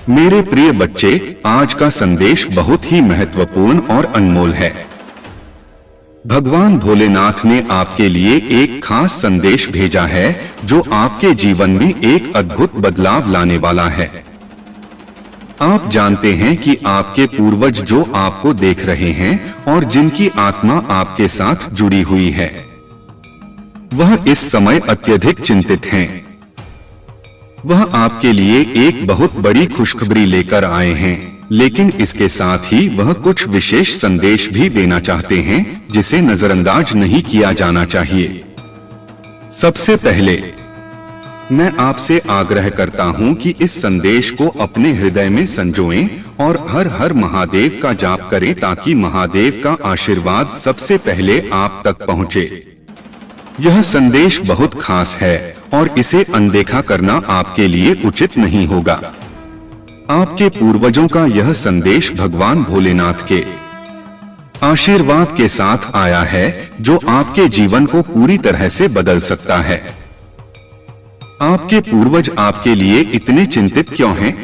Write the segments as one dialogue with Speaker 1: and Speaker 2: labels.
Speaker 1: मेरे प्रिय बच्चे, आज का संदेश बहुत ही महत्वपूर्ण और अनमोल है। भगवान भोलेनाथ ने आपके लिए एक खास संदेश भेजा है जो आपके जीवन में एक अद्भुत बदलाव लाने वाला है। आप जानते हैं कि आपके पूर्वज जो आपको देख रहे हैं और जिनकी आत्मा आपके साथ जुड़ी हुई है, वह इस समय अत्यधिक चिंतित हैं। वह आपके लिए एक बहुत बड़ी खुशखबरी लेकर आए हैं, लेकिन इसके साथ ही वह कुछ विशेष संदेश भी देना चाहते हैं जिसे नजरअंदाज नहीं किया जाना चाहिए। सबसे पहले मैं आपसे आग्रह करता हूं कि इस संदेश को अपने हृदय में संजोएं और हर हर महादेव का जाप करें ताकि महादेव का आशीर्वाद सबसे पहले आप तक पहुंचे। यह संदेश बहुत खास है और इसे अनदेखा करना आपके लिए उचित नहीं होगा। आपके पूर्वजों का यह संदेश भगवान भोलेनाथ के आशीर्वाद के साथ आया है जो आपके जीवन को पूरी तरह से बदल सकता है। आपके पूर्वज आपके लिए इतने चिंतित क्यों हैं?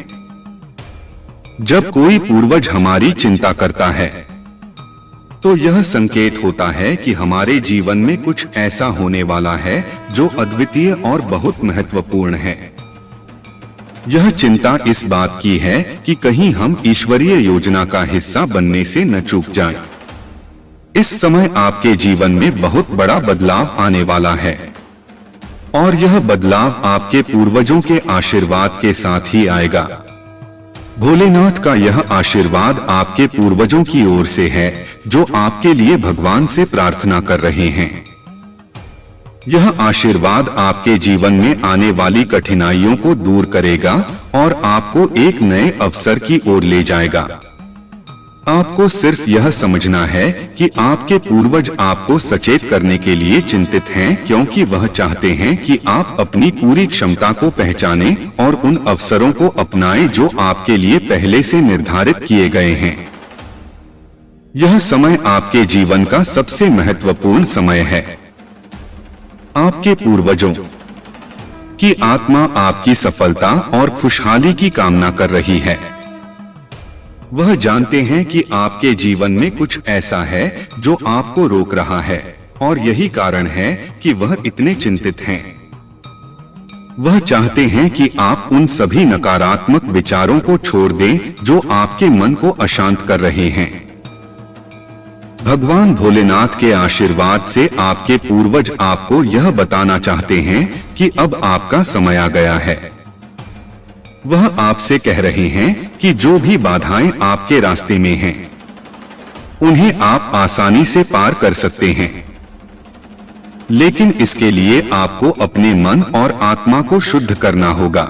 Speaker 1: जब कोई पूर्वज हमारी चिंता करता है तो यह संकेत होता है कि हमारे जीवन में कुछ ऐसा होने वाला है जो अद्वितीय और बहुत महत्वपूर्ण है। यह चिंता इस बात की है कि कहीं हम ईश्वरीय योजना का हिस्सा बनने से न चूक जाएं। इस समय आपके जीवन में बहुत बड़ा बदलाव आने वाला है और यह बदलाव आपके पूर्वजों के आशीर्वाद के साथ ही आएगा। भोलेनाथ का यह आशीर्वाद आपके पूर्वजों की ओर से है जो आपके लिए भगवान से प्रार्थना कर रहे हैं। यह आशीर्वाद आपके जीवन में आने वाली कठिनाइयों को दूर करेगा और आपको एक नए अवसर की ओर ले जाएगा। आपको सिर्फ यह समझना है कि आपके पूर्वज आपको सचेत करने के लिए चिंतित हैं, क्योंकि वह चाहते हैं कि आप अपनी पूरी क्षमता को पहचानें और उन अवसरों को अपनाएं जो आपके लिए पहले से निर्धारित किए गए हैं। यह समय आपके जीवन का सबसे महत्वपूर्ण समय है। आपके पूर्वजों की आत्मा आपकी सफलता और खुशहाली की कामना कर रही है। वह जानते हैं कि आपके जीवन में कुछ ऐसा है जो आपको रोक रहा है और यही कारण है कि वह इतने चिंतित हैं। वह चाहते हैं कि आप उन सभी नकारात्मक विचारों को छोड़ दें जो आपके मन को अशांत कर रहे हैं। भगवान भोलेनाथ के आशीर्वाद से आपके पूर्वज आपको यह बताना चाहते हैं कि अब आपका समय आ गया है। वह आपसे कह रहे हैं कि जो भी बाधाएं आपके रास्ते में हैं, उन्हें आप आसानी से पार कर सकते हैं, लेकिन इसके लिए आपको अपने मन और आत्मा को शुद्ध करना होगा।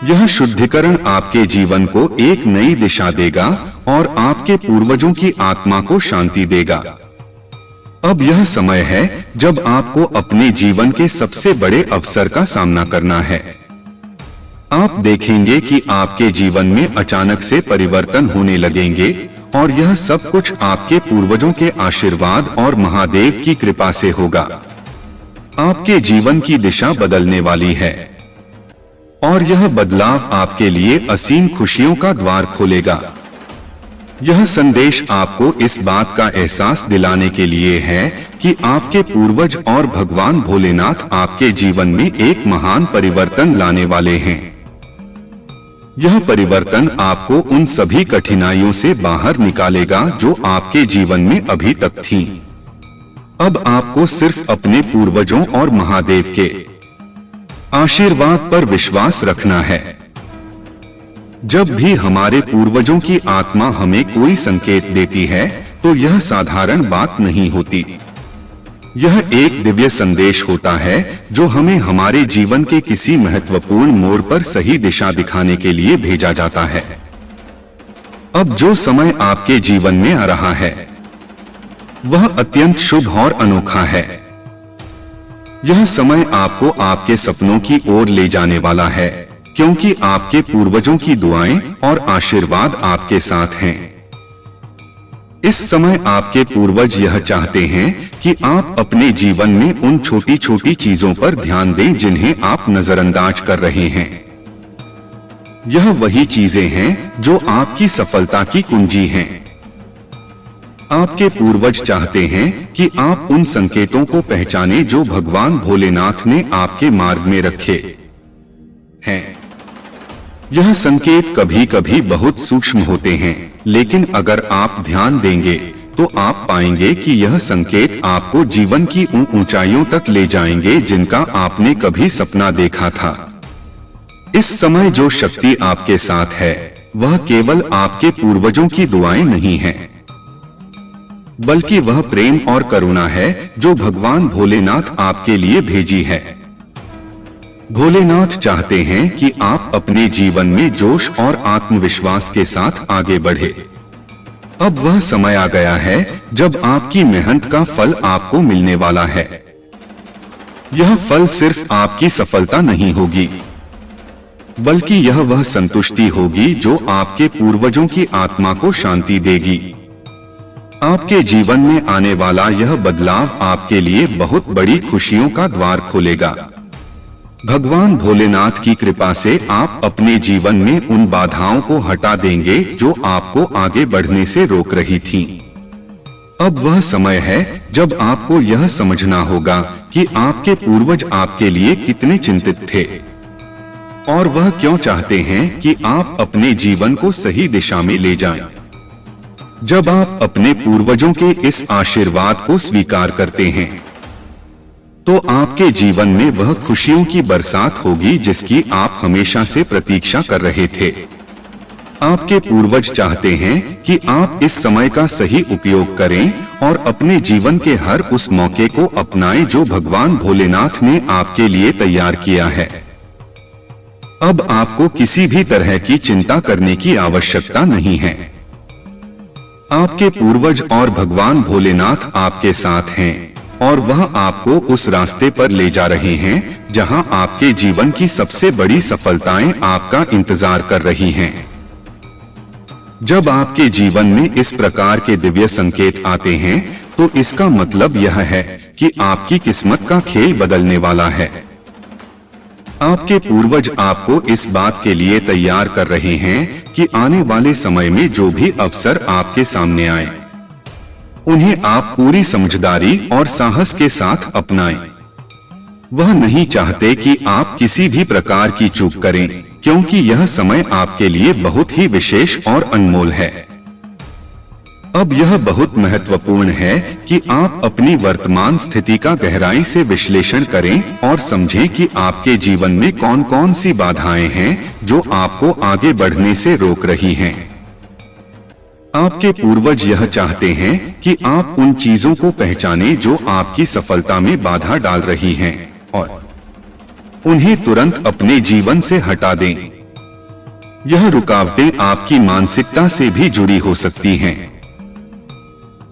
Speaker 1: यह शुद्धिकरण आपके जीवन को एक नई दिशा देगा और आपके पूर्वजों की आत्मा को शांति देगा। अब यह समय है जब आपको अपने जीवन के सबसे बड़े अवसर का सामना करना है। आप देखेंगे कि आपके जीवन में अचानक से परिवर्तन होने लगेंगे और यह सब कुछ आपके पूर्वजों के आशीर्वाद और महादेव की कृपा से होगा। आपके जीवन की दिशा बदलने वाली है और यह बदलाव आपके लिए असीम खुशियों का द्वार खोलेगा। यह संदेश आपको इस बात का एहसास दिलाने के लिए है कि आपके पूर्वज और भगवान भोलेनाथ आपके जीवन में एक महान परिवर्तन लाने वाले हैं। यह परिवर्तन आपको उन सभी कठिनाइयों से बाहर निकालेगा जो आपके जीवन में अभी तक थीं। अब आपको सिर्फ अपने पूर्वजों और महादेव के आशीर्वाद पर विश्वास रखना है। जब भी हमारे पूर्वजों की आत्मा हमें कोई संकेत देती है तो यह साधारण बात नहीं होती। यह एक दिव्य संदेश होता है जो हमें हमारे जीवन के किसी महत्वपूर्ण मोड़ पर सही दिशा दिखाने के लिए भेजा जाता है। अब जो समय आपके जीवन में आ रहा है वह अत्यंत शुभ और अनोखा है। यह समय आपको आपके सपनों की ओर ले जाने वाला है, क्योंकि आपके पूर्वजों की दुआएं और आशीर्वाद आपके साथ हैं। इस समय आपके पूर्वज यह चाहते हैं कि आप अपने जीवन में उन छोटी छोटी चीजों पर ध्यान दें जिन्हें आप नजरअंदाज कर रहे हैं। यह वही चीजें हैं जो आपकी सफलता की कुंजी हैं। आपके पूर्वज चाहते हैं कि आप उन संकेतों को पहचाने जो भगवान भोलेनाथ ने आपके मार्ग में रखे हैं। यह संकेत कभी कभी बहुत सूक्ष्म होते हैं, लेकिन अगर आप ध्यान देंगे तो आप पाएंगे कि यह संकेत आपको जीवन की उन ऊंचाइयों तक ले जाएंगे जिनका आपने कभी सपना देखा था। इस समय जो शक्ति आपके साथ है वह केवल आपके पूर्वजों की दुआएं नहीं है, बल्कि वह प्रेम और करुणा है जो भगवान भोलेनाथ आपके लिए भेजी है। भोलेनाथ चाहते हैं कि आप अपने जीवन में जोश और आत्मविश्वास के साथ आगे बढ़े। अब वह समय आ गया है जब आपकी मेहनत का फल आपको मिलने वाला है। यह फल सिर्फ आपकी सफलता नहीं होगी, बल्कि यह वह संतुष्टि होगी जो आपके पूर्वजों की आत्मा को शांति देगी। आपके जीवन में आने वाला यह बदलाव आपके लिए बहुत बड़ी खुशियों का द्वार खोलेगा। भगवान भोलेनाथ की कृपा से आप अपने जीवन में उन बाधाओं को हटा देंगे जो आपको आगे बढ़ने से रोक रही थीं। अब वह समय है जब आपको यह समझना होगा कि आपके पूर्वज आपके लिए कितने चिंतित थे और वह क्यों चाहते हैं कि आप अपने जीवन को सही दिशा में ले जाएं। जब आप अपने पूर्वजों के इस आशीर्वाद को स्वीकार करते हैं तो आपके जीवन में वह खुशियों की बरसात होगी जिसकी आप हमेशा से प्रतीक्षा कर रहे थे। आपके पूर्वज चाहते हैं कि आप इस समय का सही उपयोग करें और अपने जीवन के हर उस मौके को अपनाएं जो भगवान भोलेनाथ ने आपके लिए तैयार किया है। अब आपको किसी भी तरह की चिंता करने की आवश्यकता नहीं है। आपके पूर्वज और भगवान भोलेनाथ आपके साथ हैं और वह आपको उस रास्ते पर ले जा रहे हैं जहां आपके जीवन की सबसे बड़ी सफलताएं आपका इंतजार कर रही हैं। जब आपके जीवन में इस प्रकार के दिव्य संकेत आते हैं तो इसका मतलब यह है कि आपकी किस्मत का खेल बदलने वाला है। आपके पूर्वज आपको इस बात के लिए तैयार कर रहे हैं कि आने वाले समय में जो भी अवसर आपके सामने आए उन्हें आप पूरी समझदारी और साहस के साथ अपनाएं। वह नहीं चाहते कि आप किसी भी प्रकार की चूक करें, क्योंकि यह समय आपके लिए बहुत ही विशेष और अनमोल है। अब यह बहुत महत्वपूर्ण है कि आप अपनी वर्तमान स्थिति का गहराई से विश्लेषण करें और समझें कि आपके जीवन में कौन कौन सी बाधाएं हैं जो आपको आगे बढ़ने से रोक रही हैं। आपके पूर्वज यह चाहते हैं कि आप उन चीजों को पहचानें जो आपकी सफलता में बाधा डाल रही हैं और उन्हें तुरंत अपने जीवन से हटा दें। यह रुकावटें आपकी मानसिकता से भी जुड़ी हो सकती हैं।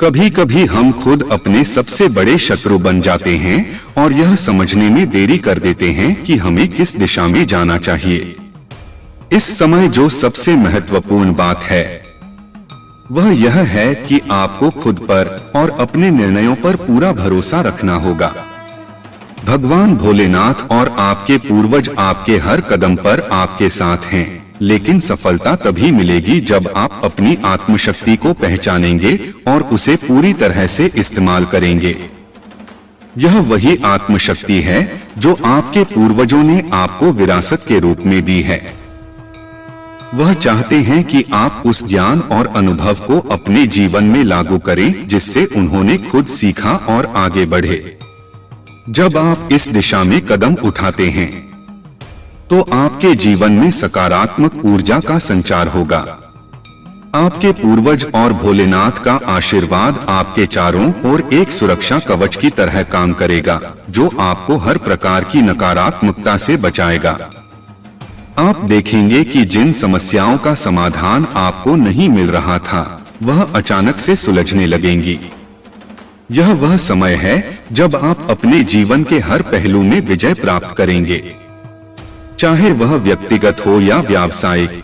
Speaker 1: कभी कभी हम खुद अपने सबसे बड़े शत्रु बन जाते हैं और यह समझने में देरी कर देते हैं कि हमें किस दिशा में जाना चाहिए। इस समय जो सबसे महत्वपूर्ण बात है वह यह है कि आपको खुद पर और अपने निर्णयों पर पूरा भरोसा रखना होगा। भगवान भोलेनाथ और आपके पूर्वज आपके हर कदम पर आपके साथ हैं, लेकिन सफलता तभी मिलेगी जब आप अपनी आत्मशक्ति को पहचानेंगे और उसे पूरी तरह से इस्तेमाल करेंगे। यह वही आत्मशक्ति है जो आपके पूर्वजों ने आपको विरासत के रूप में दी है। वह चाहते हैं कि आप उस ज्ञान और अनुभव को अपने जीवन में लागू करें जिससे उन्होंने खुद सीखा और आगे बढ़े। जब आप इस दिशा में कदम उठाते हैं तो आपके जीवन में सकारात्मक ऊर्जा का संचार होगा। आपके पूर्वज और भोलेनाथ का आशीर्वाद आपके चारों ओर एक सुरक्षा कवच की तरह काम करेगा जो आपको हर प्रकार की नकारात्मकता से बचाएगा। आप देखेंगे कि जिन समस्याओं का समाधान आपको नहीं मिल रहा था वह अचानक से सुलझने लगेंगी। यह वह समय है जब आप अपने जीवन के हर पहलू में विजय प्राप्त करेंगे, चाहे वह व्यक्तिगत हो या व्यावसायिक।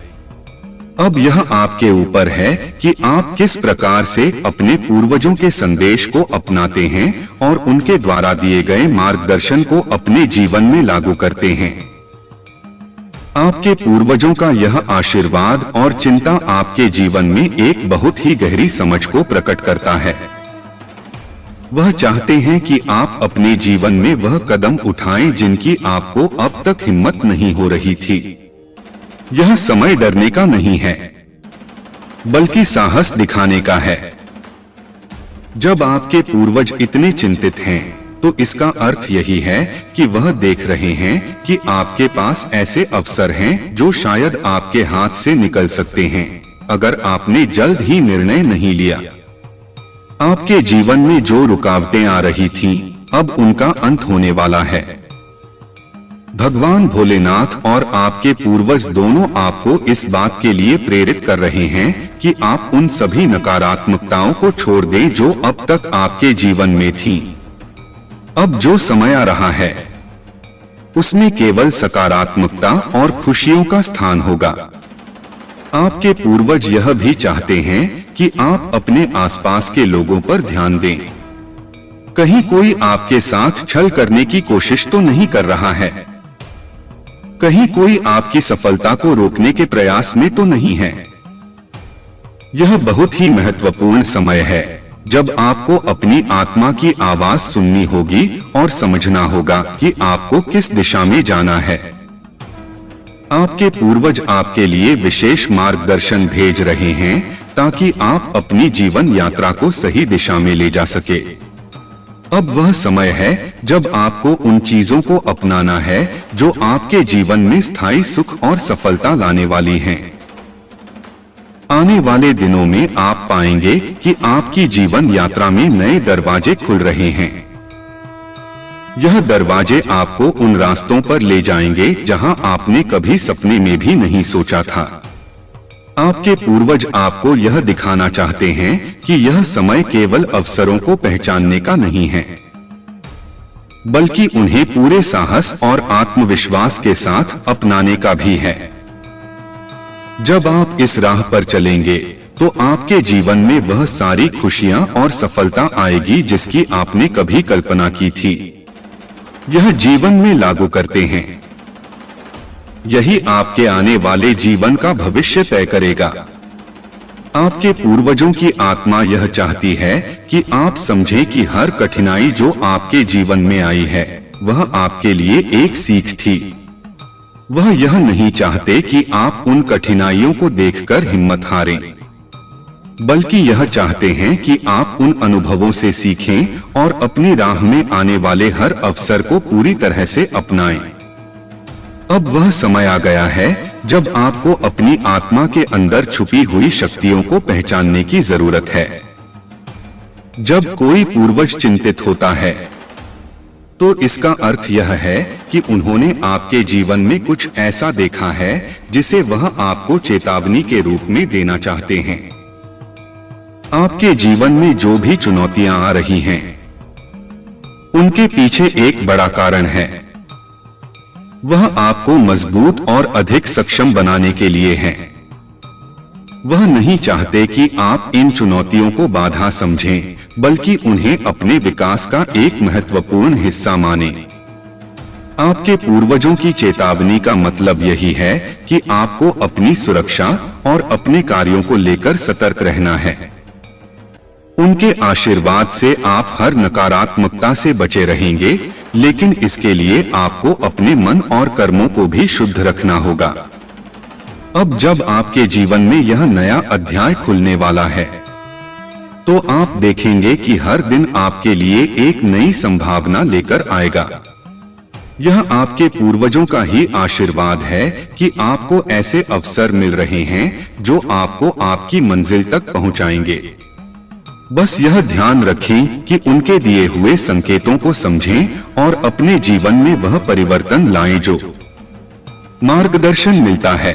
Speaker 1: अब यह आपके ऊपर है कि आप किस प्रकार से अपने पूर्वजों के संदेश को अपनाते हैं और उनके द्वारा दिए गए मार्गदर्शन को अपने जीवन में लागू करते हैं। आपके पूर्वजों का यह आशीर्वाद और चिंता आपके जीवन में एक बहुत ही गहरी समझ को प्रकट करता है। वह चाहते हैं कि आप अपने जीवन में वह कदम उठाएं जिनकी आपको अब तक हिम्मत नहीं हो रही थी। यह समय डरने का नहीं है, बल्कि साहस दिखाने का है। जब आपके पूर्वज इतने चिंतित हैं, तो इसका अर्थ यही है कि वह देख रहे हैं कि आपके पास ऐसे अवसर हैं जो शायद आपके हाथ से निकल सकते हैं, अगर आपने जल्द ही निर्णय नहीं लिया। आपके जीवन में जो रुकावटें आ रही थीं, अब उनका अंत होने वाला है। भगवान भोलेनाथ और आपके पूर्वज दोनों आपको इस बात के लिए प्रेरित कर रहे हैं कि आप उन सभी नकारात्मकताओं को छोड़ दें जो अब तक आपके जीवन में थीं। अब जो समय आ रहा है, उसमें केवल सकारात्मकता और खुशियों का स्थान होगा। आपके पूर्वज यह भी चाहते हैं कि आप अपने आसपास के लोगों पर ध्यान दें। कहीं कोई आपके साथ छल करने की कोशिश तो नहीं कर रहा है? कहीं कोई आपकी सफलता को रोकने के प्रयास में तो नहीं है? यह बहुत ही महत्वपूर्ण समय है जब आपको अपनी आत्मा की आवाज सुननी होगी और समझना होगा कि आपको किस दिशा में जाना है। आपके पूर्वज आपके लिए विशेष मार्गदर्शन भेज रहे हैं ताकि आप अपनी जीवन यात्रा को सही दिशा में ले जा सके। अब वह समय है जब आपको उन चीजों को अपनाना है जो आपके जीवन में स्थायी सुख और सफलता लाने वाली हैं। आने वाले दिनों में आप पाएंगे कि आपकी जीवन यात्रा में नए दरवाजे खुल रहे हैं। यह दरवाजे आपको उन रास्तों पर ले जाएंगे जहां आपने कभी सपने में भी नहीं सोचा था। आपके पूर्वज आपको यह दिखाना चाहते हैं कि यह समय केवल अवसरों को पहचानने का नहीं है, बल्कि उन्हें पूरे साहस और आत्मविश्वास के साथ अपनाने का भी है। जब आप इस राह पर चलेंगे तो आपके जीवन में वह सारी खुशियां और सफलता आएगी जिसकी आपने कभी कल्पना की थी। यह जीवन में लागू करते हैं। यही आपके आने वाले जीवन का भविष्य तय करेगा। आपके पूर्वजों की आत्मा यह चाहती है कि आप समझें कि हर कठिनाई जो आपके जीवन में आई है, वह आपके लिए एक सीख थी। वह यह नहीं चाहते कि आप उन कठिनाइयों को देखकर हिम्मत हारें, बल्कि यह चाहते हैं कि आप उन अनुभवों से सीखें और अपनी राह में आने वाले हर अवसर को पूरी तरह से अपनाएं। अब वह समय आ गया है जब आपको अपनी आत्मा के अंदर छुपी हुई शक्तियों को पहचानने की जरूरत है। जब कोई पूर्वज चिंतित होता है, तो इसका अर्थ यह है कि उन्होंने आपके जीवन में कुछ ऐसा देखा है जिसे वह आपको चेतावनी के रूप में देना चाहते हैं। आपके जीवन में जो भी चुनौतियां आ रही हैं, उनके पीछे एक बड़ा कारण है। वह आपको मजबूत और अधिक सक्षम बनाने के लिए है। वह नहीं चाहते कि आप इन चुनौतियों को बाधा समझें, बल्कि उन्हें अपने विकास का एक महत्वपूर्ण हिस्सा मानें। आपके पूर्वजों की चेतावनी का मतलब यही है कि आपको अपनी सुरक्षा और अपने कार्यों को लेकर सतर्क रहना है। उनके आशीर्वाद से आप हर नकारात्मकता से बचे रहेंगे, लेकिन इसके लिए आपको अपने मन और कर्मों को भी शुद्ध रखना होगा। अब जब आपके जीवन में यह नया अध्याय खुलने वाला है, तो आप देखेंगे कि हर दिन आपके लिए एक नई संभावना लेकर आएगा। यह आपके पूर्वजों का ही आशीर्वाद है कि आपको ऐसे अवसर मिल रहे हैं जो आपको आपकी मंजिल तक पहुंचाएंगे। बस यह ध्यान रखें कि उनके दिए हुए संकेतों को समझें और अपने जीवन में वह परिवर्तन लाएं जो मार्गदर्शन मिलता है।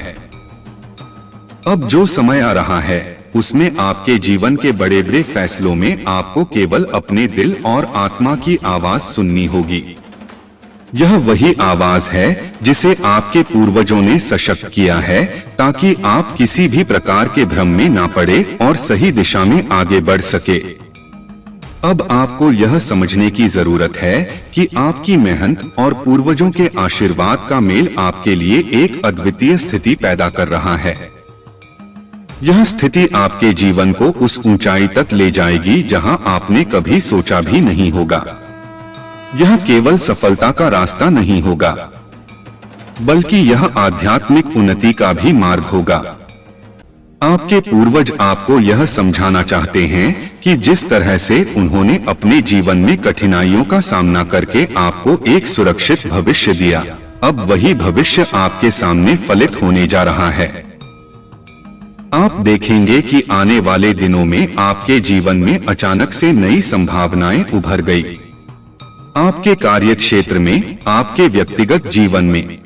Speaker 1: अब जो समय आ रहा है, उसमें आपके जीवन के बड़े बड़े फैसलों में आपको केवल अपने दिल और आत्मा की आवाज सुननी होगी। यह वही आवाज है जिसे आपके पूर्वजों ने सशक्त किया है, ताकि आप किसी भी प्रकार के भ्रम में ना पड़े और सही दिशा में आगे बढ़ सके। अब आपको यह समझने की जरूरत है कि आपकी मेहनत और पूर्वजों के आशीर्वाद का मेल आपके लिए एक अद्वितीय स्थिति पैदा कर रहा है। यह स्थिति आपके जीवन को उस ऊंचाई तक ले जाएगी जहां आपने कभी सोचा भी नहीं होगा। यह केवल सफलता का रास्ता नहीं होगा, बल्कि यह आध्यात्मिक उन्नति का भी मार्ग होगा। आपके पूर्वज आपको यह समझाना चाहते हैं कि जिस तरह से उन्होंने अपने जीवन में कठिनाइयों का सामना करके आपको एक सुरक्षित भविष्य दिया, अब वही भविष्य आपके सामने फलित होने जा रहा है। आप देखेंगे कि आने वाले दिनों में आपके जीवन में अचानक से नई संभावनाएं उभर गई। आपके कार्य क्षेत्र में, आपके व्यक्तिगत जीवन में,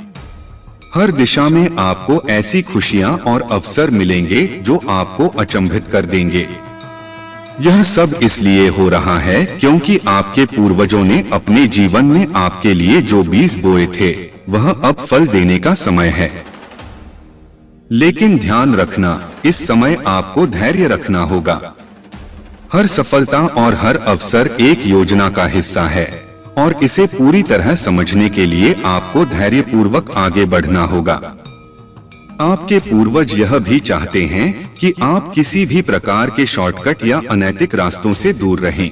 Speaker 1: हर दिशा में आपको ऐसी खुशियां और अवसर मिलेंगे जो आपको अचंभित कर देंगे। यह सब इसलिए हो रहा है क्योंकि आपके पूर्वजों ने अपने जीवन में आपके लिए जो बीज बोए थे वह अब फल देने का समय है। लेकिन ध्यान रखना, इस समय आपको धैर्य रखना होगा। हर सफलता और हर अवसर एक योजना का हिस्सा है और इसे पूरी तरह समझने के लिए आपको धैर्यपूर्वक आगे बढ़ना होगा। आपके पूर्वज यह भी चाहते हैं कि आप किसी भी प्रकार के शॉर्टकट या अनैतिक रास्तों से दूर रहें।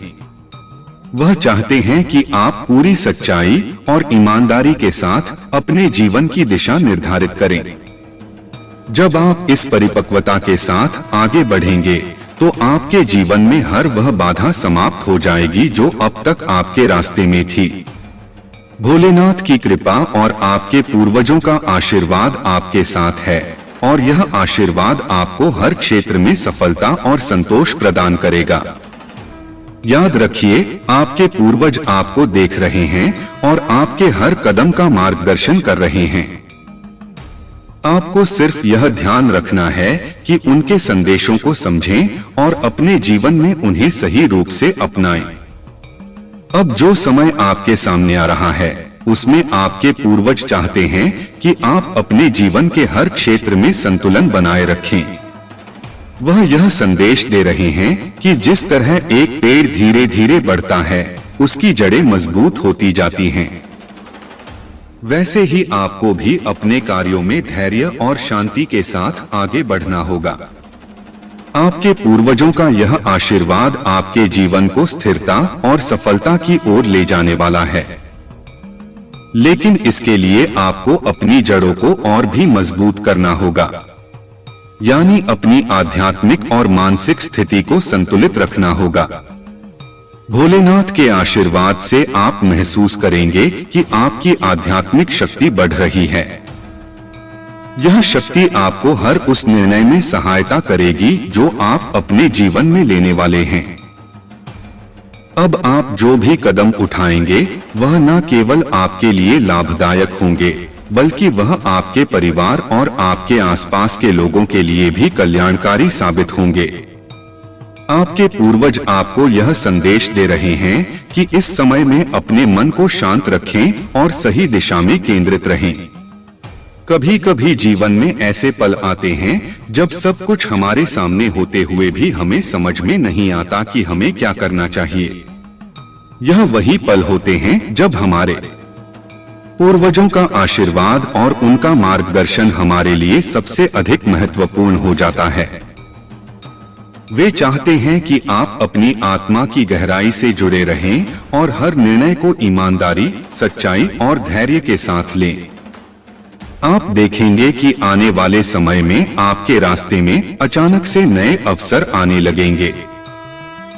Speaker 1: वह चाहते हैं कि आप पूरी सच्चाई और ईमानदारी के साथ अपने जीवन की दिशा निर्धारित करें। जब आप इस परिपक्वता के साथ आगे बढ़ेंगे तो आपके जीवन में हर वह बाधा समाप्त हो जाएगी जो अब तक आपके रास्ते में थी। भोलेनाथ की कृपा और आपके पूर्वजों का आशीर्वाद आपके साथ है और यह आशीर्वाद आपको हर क्षेत्र में सफलता और संतोष प्रदान करेगा। याद रखिए, आपके पूर्वज आपको देख रहे हैं और आपके हर कदम का मार्गदर्शन कर रहे हैं। आपको सिर्फ यह ध्यान रखना है कि उनके संदेशों को समझें और अपने जीवन में उन्हें सही रूप से अपनाएं। अब जो समय आपके सामने आ रहा है उसमें आपके पूर्वज चाहते हैं कि आप अपने जीवन के हर क्षेत्र में संतुलन बनाए रखें। वह यह संदेश दे रहे हैं कि जिस तरह एक पेड़ धीरे धीरे बढ़ता है उसकी जड़ें मजबूत होती जाती हैं, वैसे ही आपको भी अपने कार्यों में धैर्य और शांति के साथ आगे बढ़ना होगा। आपके पूर्वजों का यह आशीर्वाद आपके जीवन को स्थिरता और सफलता की ओर ले जाने वाला है, लेकिन इसके लिए आपको अपनी जड़ों को और भी मजबूत करना होगा, यानी अपनी आध्यात्मिक और मानसिक स्थिति को संतुलित रखना होगा। भोलेनाथ के आशीर्वाद से आप महसूस करेंगे कि आपकी आध्यात्मिक शक्ति बढ़ रही है। यह शक्ति आपको हर उस निर्णय में सहायता करेगी जो आप अपने जीवन में लेने वाले हैं। अब आप जो भी कदम उठाएंगे वह न केवल आपके लिए लाभदायक होंगे, बल्कि वह आपके परिवार और आपके आसपास के लोगों के लिए भी कल्याणकारी साबित होंगे। आपके पूर्वज आपको यह संदेश दे रहे हैं कि इस समय में अपने मन को शांत रखें और सही दिशा में केंद्रित रहें। कभी कभी जीवन में ऐसे पल आते हैं जब सब कुछ हमारे सामने होते हुए भी हमें समझ में नहीं आता कि हमें क्या करना चाहिए। यह वही पल होते हैं जब हमारे पूर्वजों का आशीर्वाद और उनका मार्गदर्शन हमारे लिए सबसे अधिक महत्वपूर्ण हो जाता है। वे चाहते हैं कि आप अपनी आत्मा की गहराई से जुड़े रहें और हर निर्णय को ईमानदारी, सच्चाई और धैर्य के साथ लें। आप देखेंगे कि आने वाले समय में आपके रास्ते में अचानक से नए अवसर आने लगेंगे।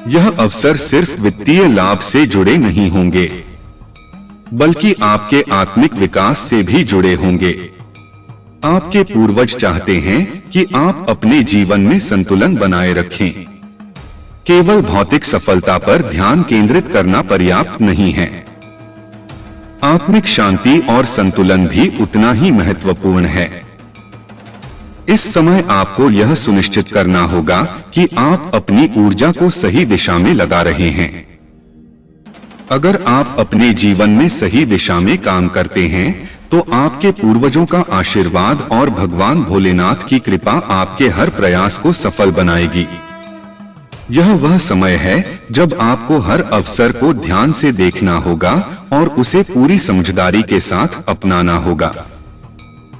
Speaker 1: यह अवसर सिर्फ वित्तीय लाभ से जुड़े नहीं होंगे, बल्कि आपके आत्मिक विकास से भी जुड़े होंगे। आपके पूर्वज चाहते हैं कि आप अपने जीवन में संतुलन बनाए रखें। केवल भौतिक सफलता पर ध्यान केंद्रित करना पर्याप्त नहीं है। आत्मिक शांति और संतुलन भी उतना ही महत्वपूर्ण है। इस समय आपको यह सुनिश्चित करना होगा कि आप अपनी ऊर्जा को सही दिशा में लगा रहे हैं। अगर आप अपने जीवन में सही दिशा में काम करते हैं तो आपके पूर्वजों का आशीर्वाद और भगवान भोलेनाथ की कृपा आपके हर प्रयास को सफल बनाएगी। यह वह समय है जब आपको हर अवसर को ध्यान से देखना होगा और उसे पूरी समझदारी के साथ अपनाना होगा।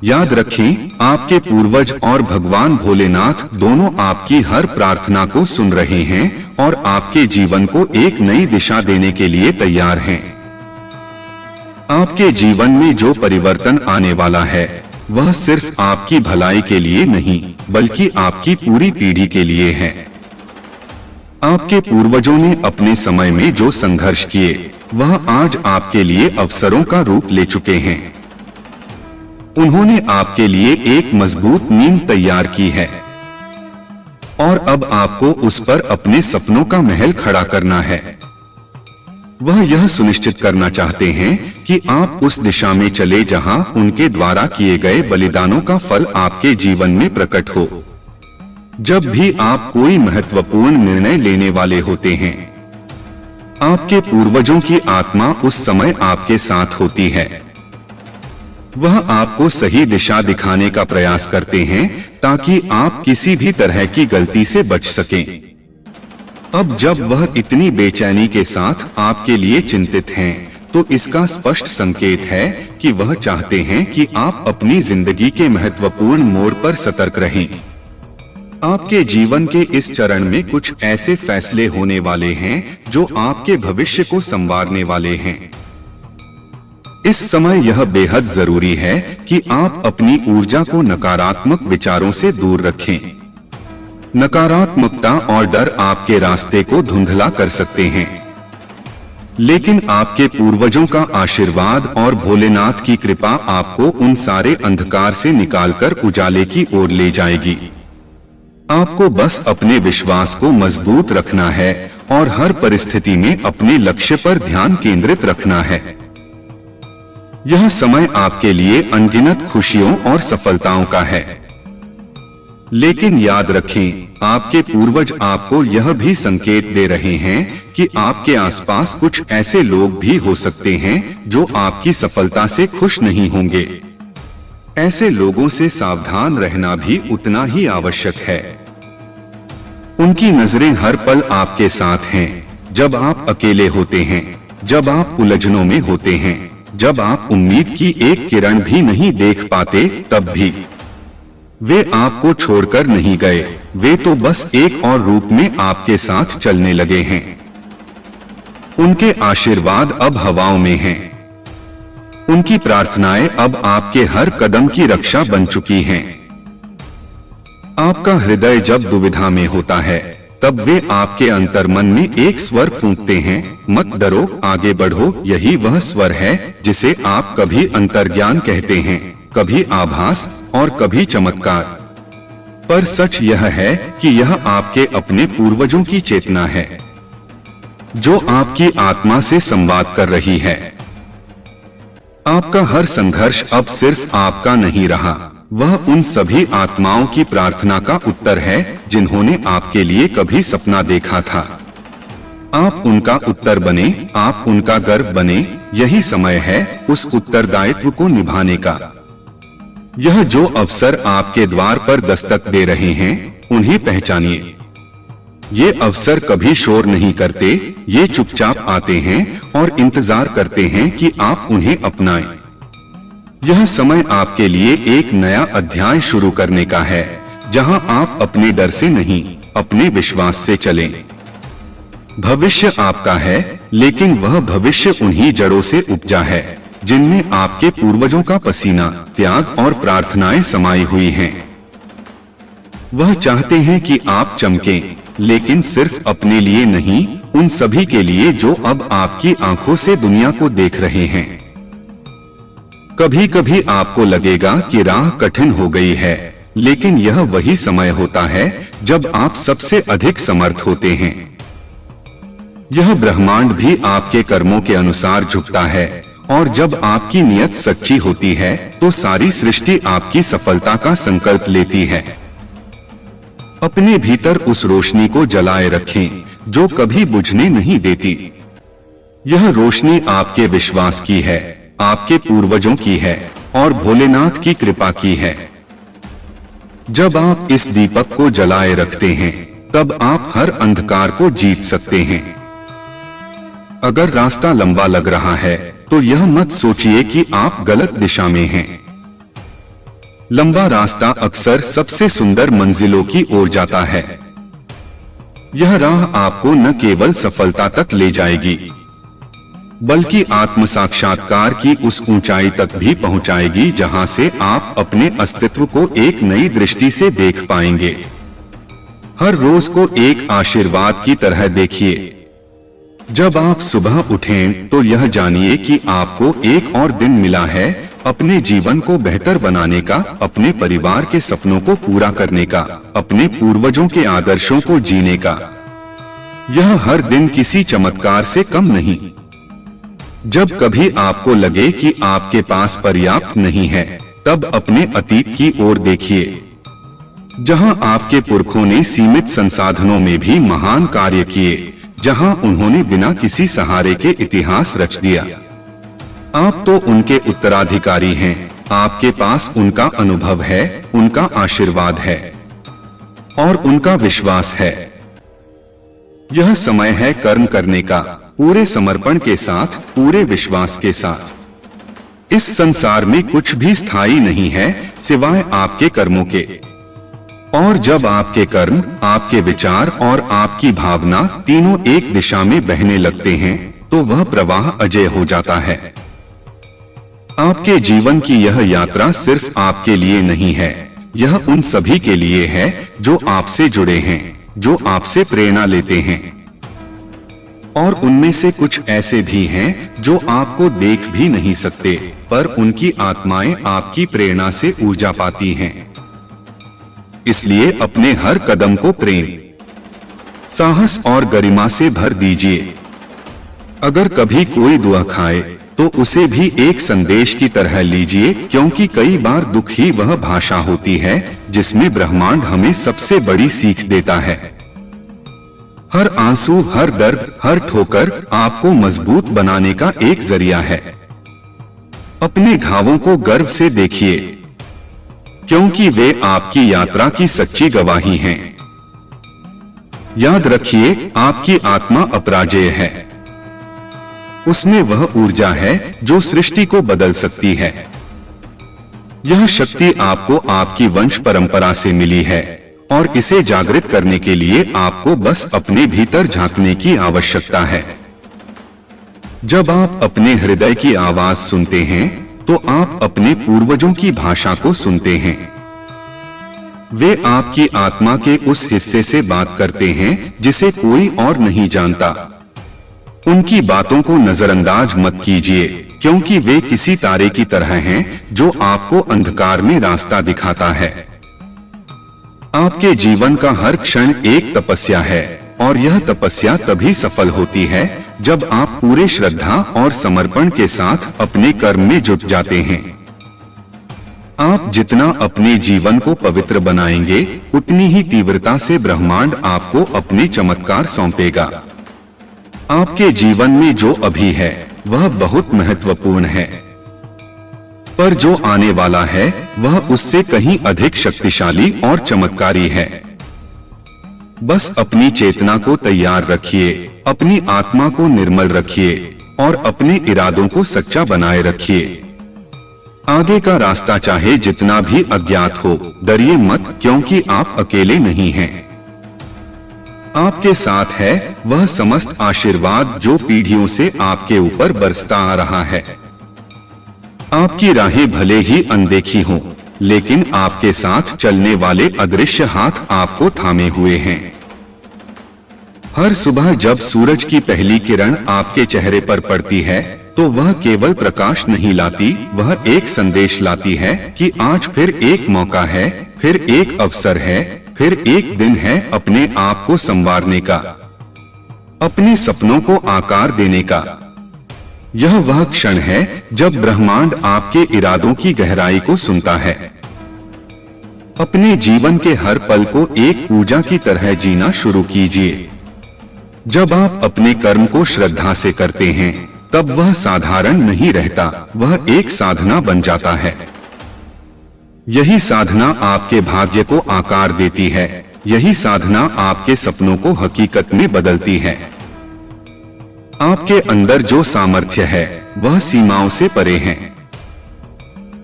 Speaker 1: याद रखें, आपके पूर्वज और भगवान भोलेनाथ दोनों आपकी हर प्रार्थना को सुन रहे हैं और आपके जीवन को एक नई दिशा देने के लिए तैयार हैं। आपके जीवन में जो परिवर्तन आने वाला है वह सिर्फ आपकी भलाई के लिए नहीं बल्कि आपकी पूरी पीढ़ी के लिए है। आपके पूर्वजों ने अपने समय में जो संघर्ष किए वह आज आपके लिए अवसरों का रूप ले चुके हैं। उन्होंने आपके लिए एक मजबूत नींव तैयार की है और अब आपको उस पर अपने सपनों का महल खड़ा करना है। वह यह सुनिश्चित करना चाहते हैं कि आप उस दिशा में चले जहां उनके द्वारा किए गए बलिदानों का फल आपके जीवन में प्रकट हो। जब भी आप कोई महत्वपूर्ण निर्णय लेने वाले होते हैं, आपके पूर्वजों की आत्मा उस समय आपके साथ होती है। वह आपको सही दिशा दिखाने का प्रयास करते हैं ताकि आप किसी भी तरह की गलती से बच सकें। अब जब वह इतनी बेचैनी के साथ आपके लिए चिंतित हैं, तो इसका स्पष्ट संकेत है कि वह चाहते हैं कि आप अपनी जिंदगी के महत्वपूर्ण मोड़ पर सतर्क रहें। आपके जीवन के इस चरण में कुछ ऐसे फैसले होने वाले हैं जो आपके भविष्य को संवारने वाले हैं। इस समय यह बेहद जरूरी है कि आप अपनी ऊर्जा को नकारात्मक विचारों से दूर रखें। नकारात्मकता और डर आपके रास्ते को धुंधला कर सकते हैं, लेकिन आपके पूर्वजों का आशीर्वाद और भोलेनाथ की कृपा आपको उन सारे अंधकार से निकालकर उजाले की ओर ले जाएगी। आपको बस अपने विश्वास को मजबूत रखना है और हर परिस्थिति में अपने लक्ष्य पर ध्यान केंद्रित रखना है। यह समय आपके लिए अनगिनत खुशियों और सफलताओं का है, लेकिन याद रखें, आपके पूर्वज आपको यह भी संकेत दे रहे हैं कि आपके आसपास कुछ ऐसे लोग भी हो सकते हैं जो आपकी सफलता से खुश नहीं होंगे। ऐसे लोगों से सावधान रहना भी उतना ही आवश्यक है। उनकी नजरें हर पल आपके साथ हैं, जब आप अकेले होते हैं, जब आप उलझनों में होते हैं, जब आप उम्मीद की एक किरण भी नहीं देख पाते, तब भी वे आपको छोड़कर नहीं गए। वे तो बस एक और रूप में आपके साथ चलने लगे हैं। उनके आशीर्वाद अब हवाओं में हैं। उनकी प्रार्थनाएं अब आपके हर कदम की रक्षा बन चुकी हैं। आपका हृदय जब दुविधा में होता है, तब वे आपके अंतर्मन में एक स्वर फूंकते हैं, मत डरो, आगे बढ़ो। यही वह स्वर है जिसे आप कभी अंतर्ज्ञान कहते हैं, कभी आभास और कभी चमत्कार। पर सच यह है कि यह आपके अपने पूर्वजों की चेतना है, जो आपकी आत्मा से संवाद कर रही है। आपका हर संघर्ष अब सिर्फ आपका नहीं रहा, वह उन सभी आत्माओं की प्रार्थना का उत्तर है जिन्होंने आपके लिए कभी सपना देखा था। आप उनका उत्तर बने, आप उनका गर्व बने। यही समय है उस उत्तरदायित्व को निभाने का। यह जो अवसर आपके द्वार पर दस्तक दे रहे हैं, उन्हें पहचानिए। ये अवसर कभी शोर नहीं करते, ये चुपचाप आते हैं और इंतजार करते हैं कि आप उन्हें अपनाएं। यह समय आपके लिए एक नया अध्याय शुरू करने का है, जहां आप अपने डर से नहीं, अपने विश्वास से चलें। भविष्य आपका है, लेकिन वह भविष्य उन्हीं जड़ों से उपजा है जिनमें आपके पूर्वजों का पसीना, त्याग और प्रार्थनाएं समाई हुई हैं। वह चाहते हैं कि आप चमकें, लेकिन सिर्फ अपने लिए नहीं, उन सभी के लिए जो अब आपकी आंखों से दुनिया को देख रहे हैं। कभी कभी आपको लगेगा कि राह कठिन हो गई है, लेकिन यह वही समय होता है जब आप सबसे अधिक समर्थ होते हैं। यह ब्रह्मांड भी आपके कर्मों के अनुसार झुकता है, और जब आपकी नियत सच्ची होती है तो सारी सृष्टि आपकी सफलता का संकल्प लेती है। अपने भीतर उस रोशनी को जलाए रखें जो कभी बुझने नहीं देती। यह रोशनी आपके विश्वास की है, आपके पूर्वजों की है और भोलेनाथ की कृपा की है। जब आप इस दीपक को जलाए रखते हैं, तब आप हर अंधकार को जीत सकते हैं। अगर रास्ता लंबा लग रहा है तो यह मत सोचिए कि आप गलत दिशा में हैं। लंबा रास्ता अक्सर सबसे सुंदर मंजिलों की ओर जाता है। यह राह आपको न केवल सफलता तक ले जाएगी बल्कि आत्म साक्षात्कार की उस ऊंचाई तक भी पहुंचाएगी जहां से आप अपने अस्तित्व को एक नई दृष्टि से देख पाएंगे। हर रोज को एक आशीर्वाद की तरह देखिए। जब आप सुबह उठें तो यह जानिए कि आपको एक और दिन मिला है अपने जीवन को बेहतर बनाने का, अपने परिवार के सपनों को पूरा करने का, अपने पूर्वजों के आदर्शों को जीने का। यह हर दिन किसी चमत्कार से कम नहीं। जब कभी आपको लगे कि आपके पास पर्याप्त नहीं है, तब अपने अतीत की ओर देखिए, जहां आपके पुरखों ने सीमित संसाधनों में भी महान कार्य किए, जहां उन्होंने बिना किसी सहारे के इतिहास रच दिया। आप तो उनके उत्तराधिकारी हैं। आपके पास उनका अनुभव है, उनका आशीर्वाद है और उनका विश्वास है। यह समय है कर्म करने का, पूरे समर्पण के साथ, पूरे विश्वास के साथ। इस संसार में कुछ भी स्थायी नहीं है सिवाय आपके कर्मों के। और जब आपके कर्म, आपके विचार और आपकी भावना तीनों एक दिशा में बहने लगते हैं तो वह प्रवाह अजय हो जाता है। आपके जीवन की यह यात्रा सिर्फ आपके लिए नहीं है, यह उन सभी के लिए है जो आपसे जुड़े हैं, जो आपसे प्रेरणा लेते हैं। और उनमें से कुछ ऐसे भी हैं जो आपको देख भी नहीं सकते, पर उनकी आत्माएं आपकी प्रेरणा से ऊर्जा पाती हैं। इसलिए अपने हर कदम को प्रेम, साहस और गरिमा से भर दीजिए। अगर कभी कोई दुआ खाए तो उसे भी एक संदेश की तरह लीजिए, क्योंकि कई बार दुख ही वह भाषा होती है जिसमें ब्रह्मांड हमें सबसे बड़ी सीख देता है। हर आंसू, हर दर्द, हर ठोकर आपको मजबूत बनाने का एक जरिया है। अपने घावों को गर्व से देखिए, क्योंकि वे आपकी यात्रा की सच्ची गवाही हैं। याद रखिए, आपकी आत्मा अपराजेय है। उसमें वह ऊर्जा है जो सृष्टि को बदल सकती है। यह शक्ति आपको आपकी वंश परंपरा से मिली है और इसे जागृत करने के लिए आपको बस अपने भीतर झांकने की आवश्यकता है। जब आप अपने हृदय की आवाज सुनते हैं तो आप अपने पूर्वजों की भाषा को सुनते हैं। वे आपकी आत्मा के उस हिस्से से बात करते हैं जिसे कोई और नहीं जानता। उनकी बातों को नजरअंदाज मत कीजिए, क्योंकि वे किसी तारे की तरह हैं जो आपको अंधकार में रास्ता दिखाता है। आपके जीवन का हर क्षण एक तपस्या है और यह तपस्या तभी सफल होती है जब आप पूरे श्रद्धा और समर्पण के साथ अपने कर्म में जुट जाते हैं। आप जितना अपने जीवन को पवित्र बनाएंगे, उतनी ही तीव्रता से ब्रह्मांड आपको अपने चमत्कार सौंपेगा। आपके जीवन में जो अभी है वह बहुत महत्वपूर्ण है, पर जो आने वाला है वह उससे कहीं अधिक शक्तिशाली और चमत्कारी है। बस अपनी चेतना को तैयार रखिए, अपनी आत्मा को निर्मल रखिए और अपने इरादों को सच्चा बनाए रखिए। आगे का रास्ता चाहे जितना भी अज्ञात हो, डरिए मत, क्योंकि आप अकेले नहीं हैं। आपके साथ है वह समस्त आशीर्वाद जो पीढ़ियों से आपके ऊपर बरसता आ रहा है। आपकी राहें भले ही अनदेखी हों, लेकिन आपके साथ चलने वाले अदृश्य हाथ आपको थामे हुए हैं। हर सुबह जब सूरज की पहली किरण आपके चेहरे पर पड़ती है तो वह केवल प्रकाश नहीं लाती, वह एक संदेश लाती है कि आज फिर एक मौका है, फिर एक अवसर है, फिर एक दिन है अपने आप को संवारने का, अपने सपनों को आकार देने का। यह वह क्षण है जब ब्रह्मांड आपके इरादों की गहराई को सुनता है। अपने जीवन के हर पल को एक पूजा की तरह जीना शुरू कीजिए। जब आप अपने कर्म को श्रद्धा से करते हैं तब वह साधारण नहीं रहता, वह एक साधना बन जाता है। यही साधना आपके भाग्य को आकार देती है, यही साधना आपके सपनों को हकीकत में बदलती है। आपके अंदर जो सामर्थ्य है वह सीमाओं से परे है।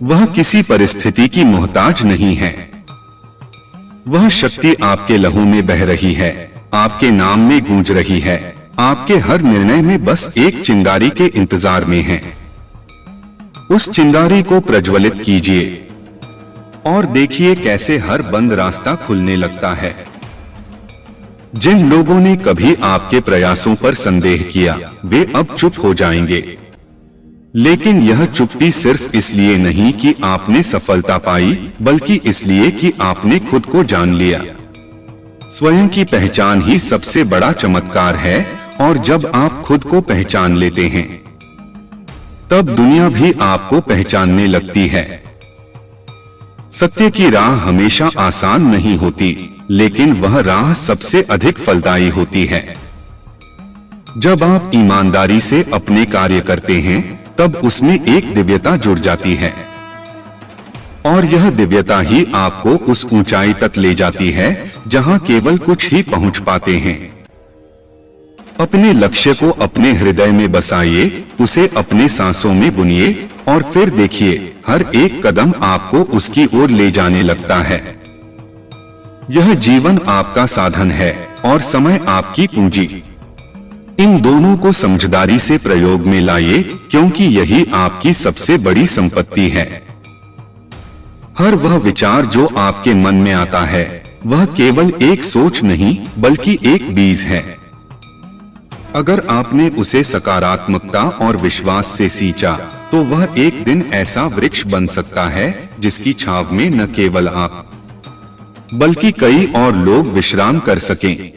Speaker 1: वह किसी परिस्थिति की मोहताज नहीं है। वह शक्ति आपके लहू में बह रही है, आपके नाम में गूंज रही है, आपके हर निर्णय में बस एक चिंगारी के इंतजार में है। उस चिंगारी को प्रज्वलित कीजिए और देखिए कैसे हर बंद रास्ता खुलने लगता है। जिन लोगों ने कभी आपके प्रयासों पर संदेह किया वे अब चुप हो जाएंगे। लेकिन यह चुप्पी सिर्फ इसलिए नहीं कि आपने सफलता पाई, बल्कि इसलिए कि आपने खुद को जान लिया। स्वयं की पहचान ही सबसे बड़ा चमत्कार है, और जब आप खुद को पहचान लेते हैं तब दुनिया भी आपको पहचानने लगती है। सत्य की राह हमेशा आसान नहीं होती, लेकिन वह राह सबसे अधिक फलदायी होती है। जब आप ईमानदारी से अपने कार्य करते हैं तब उसमें एक दिव्यता जुड़ जाती है, और यह दिव्यता ही आपको उस ऊंचाई तक ले जाती है जहां केवल कुछ ही पहुंच पाते हैं। अपने लक्ष्य को अपने हृदय में बसाइए, उसे अपने सांसों में बुनिए, और फिर देखिए हर एक कदम आपको उसकी ओर ले जाने लगता है। यह जीवन आपका साधन है और समय आपकी पूंजी। इन दोनों को समझदारी से प्रयोग में लाइए, क्योंकि यही आपकी सबसे बड़ी संपत्ति है। हर वह विचार जो आपके मन में आता है वह केवल एक सोच नहीं बल्कि एक बीज है। अगर आपने उसे सकारात्मकता और विश्वास से सींचा तो वह एक दिन ऐसा वृक्ष बन सकता है जिसकी छांव में न केवल आप बल्कि कई और लोग विश्राम कर सकें।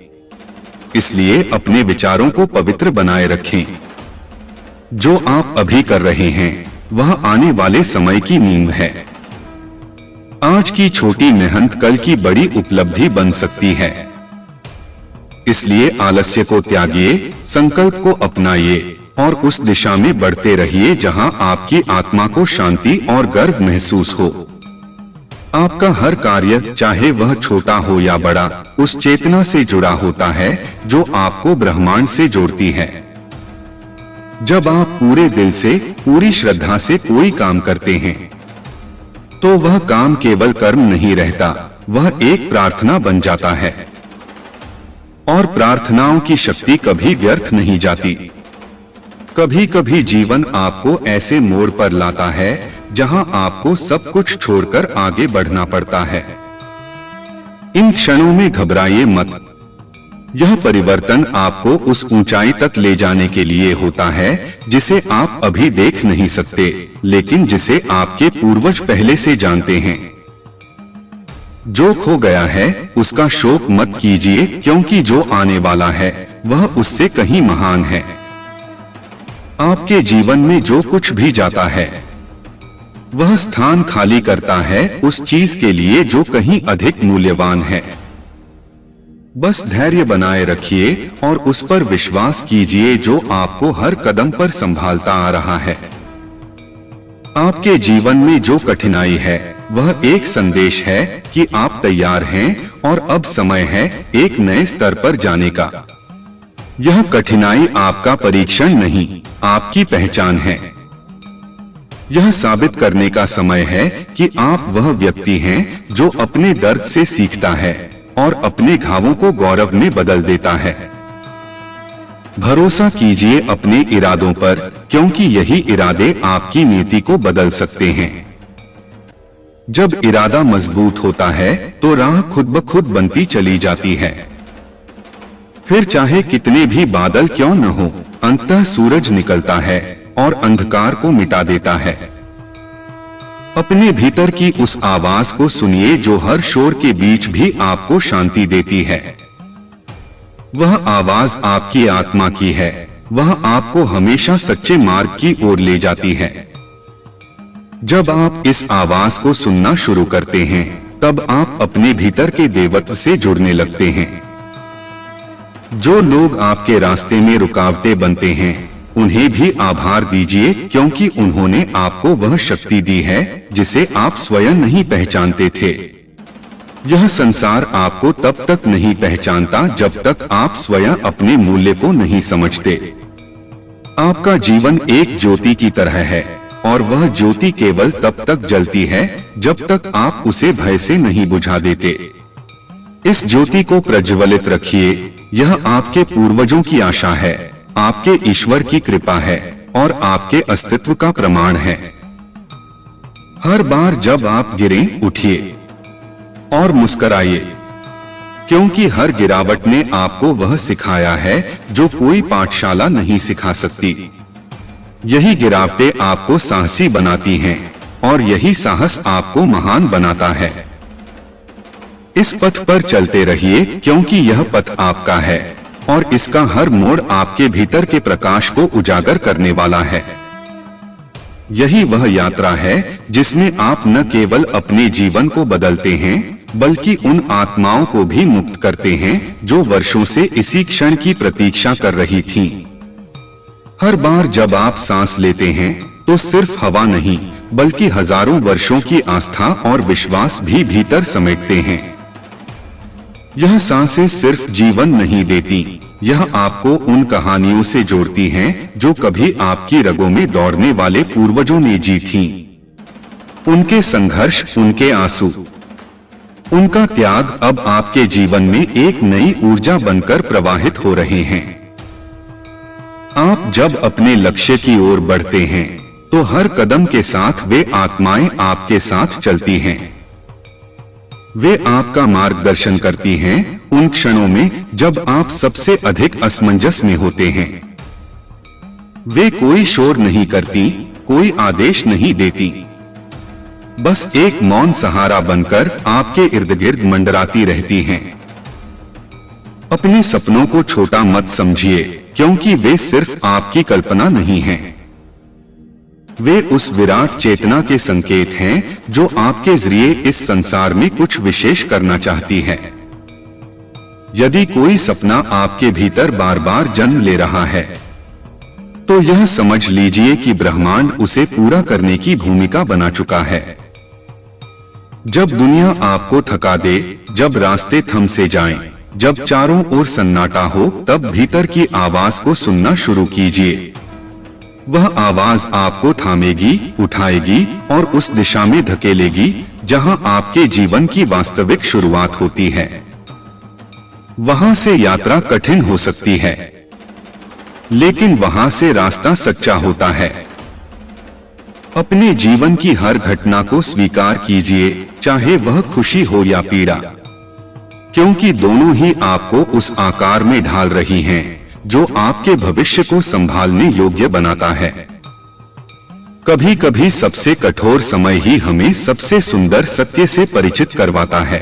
Speaker 1: इसलिए अपने विचारों को पवित्र बनाए रखें। जो आप अभी कर रहे हैं वह आने वाले समय की नींव है। आज की छोटी मेहनत कल की बड़ी उपलब्धि बन सकती है। इसलिए आलस्य को त्यागिए, संकल्प को अपनाइए और उस दिशा में बढ़ते रहिए जहां आपकी आत्मा को शांति और गर्व महसूस हो। आपका हर कार्य, चाहे वह छोटा हो या बड़ा, उस चेतना से जुड़ा होता है जो आपको ब्रह्मांड से जोड़ती है। जब आप पूरे दिल से, पूरी श्रद्धा से कोई काम करते हैं तो वह काम केवल कर्म नहीं रहता, वह एक प्रार्थना बन जाता है। और प्रार्थनाओं की शक्ति कभी व्यर्थ नहीं जाती। कभी कभी जीवन आपको ऐसे मोड़ पर लाता है जहां आपको सब कुछ छोड़कर आगे बढ़ना पड़ता है। इन क्षणों में घबराइए मत। यह परिवर्तन आपको उस ऊंचाई तक ले जाने के लिए होता है जिसे आप अभी देख नहीं सकते, लेकिन जिसे आपके पूर्वज पहले से जानते हैं। जो खो गया है उसका शोक मत कीजिए, क्योंकि जो आने वाला है वह उससे कहीं महान है। आपके जीवन में जो कुछ भी जाता है वह स्थान खाली करता है उस चीज के लिए जो कहीं अधिक मूल्यवान है। बस धैर्य बनाए रखिए और उस पर विश्वास कीजिए जो आपको हर कदम पर संभालता आ रहा है। आपके जीवन में जो कठिनाई है वह एक संदेश है कि आप तैयार हैं और अब समय है एक नए स्तर पर जाने का। यह कठिनाई आपका परीक्षण नहीं, आपकी पहचान है। यह साबित करने का समय है कि आप वह व्यक्ति हैं जो अपने दर्द से सीखता है और अपने घावों को गौरव में बदल देता है। भरोसा कीजिए अपने इरादों पर, क्योंकि यही इरादे आपकी नीति को बदल सकते हैं। जब इरादा मजबूत होता है तो राह खुद ब खुद बनती चली जाती है। फिर चाहे कितने भी बादल क्यों न हो, अंततः सूरज निकलता है और अंधकार को मिटा देता है। अपने भीतर की उस आवाज को सुनिए जो हर शोर के बीच भी आपको शांति देती है। वह आवाज आपकी आत्मा की है, वह आपको हमेशा सच्चे मार्ग की ओर ले जाती है। जब आप इस आवाज को सुनना शुरू करते हैं तब आप अपने भीतर के देवत्व से जुड़ने लगते हैं। जो लोग आपके रास्ते में रुकावटें बनते हैं उन्हें भी आभार दीजिए, क्योंकि उन्होंने आपको वह शक्ति दी है जिसे आप स्वयं नहीं पहचानते थे। यह संसार आपको तब तक नहीं पहचानता जब तक आप स्वयं अपने मूल्य को नहीं समझते। आपका जीवन एक ज्योति की तरह है और वह ज्योति केवल तब तक जलती है जब तक आप उसे भय से नहीं बुझा देते। इस ज्योति को प्रज्वलित रखिए। यह आपके पूर्वजों की आशा है, आपके ईश्वर की कृपा है और आपके अस्तित्व का प्रमाण है। हर बार जब आप गिरें, उठिए और मुस्कुराइए, क्योंकि हर गिरावट ने आपको वह सिखाया है जो कोई पाठशाला नहीं सिखा सकती। यही गिरावटें आपको साहसी बनाती हैं और यही साहस आपको महान बनाता है। इस पथ पर चलते रहिए, क्योंकि यह पथ आपका है और इसका हर मोड़ आपके भीतर के प्रकाश को उजागर करने वाला है। यही वह यात्रा है जिसमें आप न केवल अपने जीवन को बदलते हैं, बल्कि उन आत्माओं को भी मुक्त करते हैं जो वर्षों से इसी क्षण की प्रतीक्षा कर रही थीं। हर बार जब आप सांस लेते हैं तो सिर्फ हवा नहीं, बल्कि हजारों वर्षों की आस्था और विश्वास भी भीतर समेटते हैं। यह सांसें सिर्फ जीवन नहीं देती, यह आपको उन कहानियों से जोड़ती हैं जो कभी आपकी रगों में दौड़ने वाले पूर्वजों ने जी थीं। उनके संघर्ष, उनके आंसू, उनका त्याग अब आपके जीवन में एक नई ऊर्जा बनकर प्रवाहित हो रहे हैं। आप जब अपने लक्ष्य की ओर बढ़ते हैं तो हर कदम के साथ वे आत्माएं आपके साथ चलती हैं। वे आपका मार्गदर्शन करती हैं उन क्षणों में जब आप सबसे अधिक असमंजस में होते हैं। वे कोई शोर नहीं करती, कोई आदेश नहीं देती, बस एक मौन सहारा बनकर आपके इर्द गिर्द मंडराती रहती हैं। अपने सपनों को छोटा मत समझिए, क्योंकि वे सिर्फ आपकी कल्पना नहीं हैं। वे उस विराट चेतना के संकेत हैं जो आपके जरिए इस संसार में कुछ विशेष करना चाहती है। यदि कोई सपना आपके भीतर बार बार जन्म ले रहा है, तो यह समझ लीजिए कि ब्रह्मांड उसे पूरा करने की भूमिका बना चुका है। जब दुनिया आपको थका दे, जब रास्ते थम से जाएं, जब चारों ओर सन्नाटा हो, तब भीतर की आवाज को सुनना शुरू कीजिए। वह आवाज आपको थामेगी, उठाएगी और उस दिशा में धकेलेगी जहां आपके जीवन की वास्तविक शुरुआत होती है। वहां से यात्रा कठिन हो सकती है, लेकिन वहां से रास्ता सच्चा होता है। अपने जीवन की हर घटना को स्वीकार कीजिए, चाहे वह खुशी हो या पीड़ा, क्योंकि दोनों ही आपको उस आकार में ढाल रही हैं जो आपके भविष्य को संभालने योग्य बनाता है। कभी कभी सबसे कठोर समय ही हमें सबसे सुंदर सत्य से परिचित करवाता है।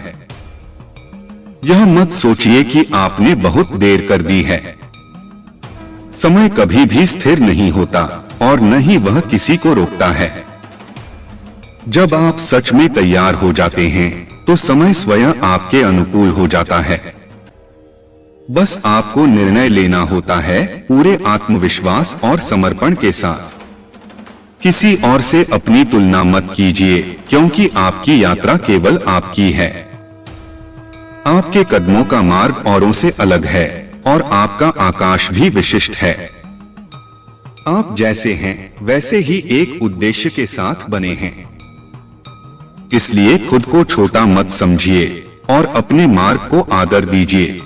Speaker 1: यह मत सोचिए कि आपने बहुत देर कर दी है। समय कभी भी स्थिर नहीं होता और न ही वह किसी को रोकता है। जब आप सच में तैयार हो जाते हैं तो समय स्वयं आपके अनुकूल हो जाता है। बस आपको निर्णय लेना होता है, पूरे आत्मविश्वास और समर्पण के साथ। किसी और से अपनी तुलना मत कीजिए, क्योंकि आपकी यात्रा केवल आपकी है। आपके कदमों का मार्ग औरों से अलग है और आपका आकाश भी विशिष्ट है। आप जैसे हैं वैसे ही एक उद्देश्य के साथ बने हैं। इसलिए खुद को छोटा मत समझिए और अपने मार्ग को आदर दीजिए।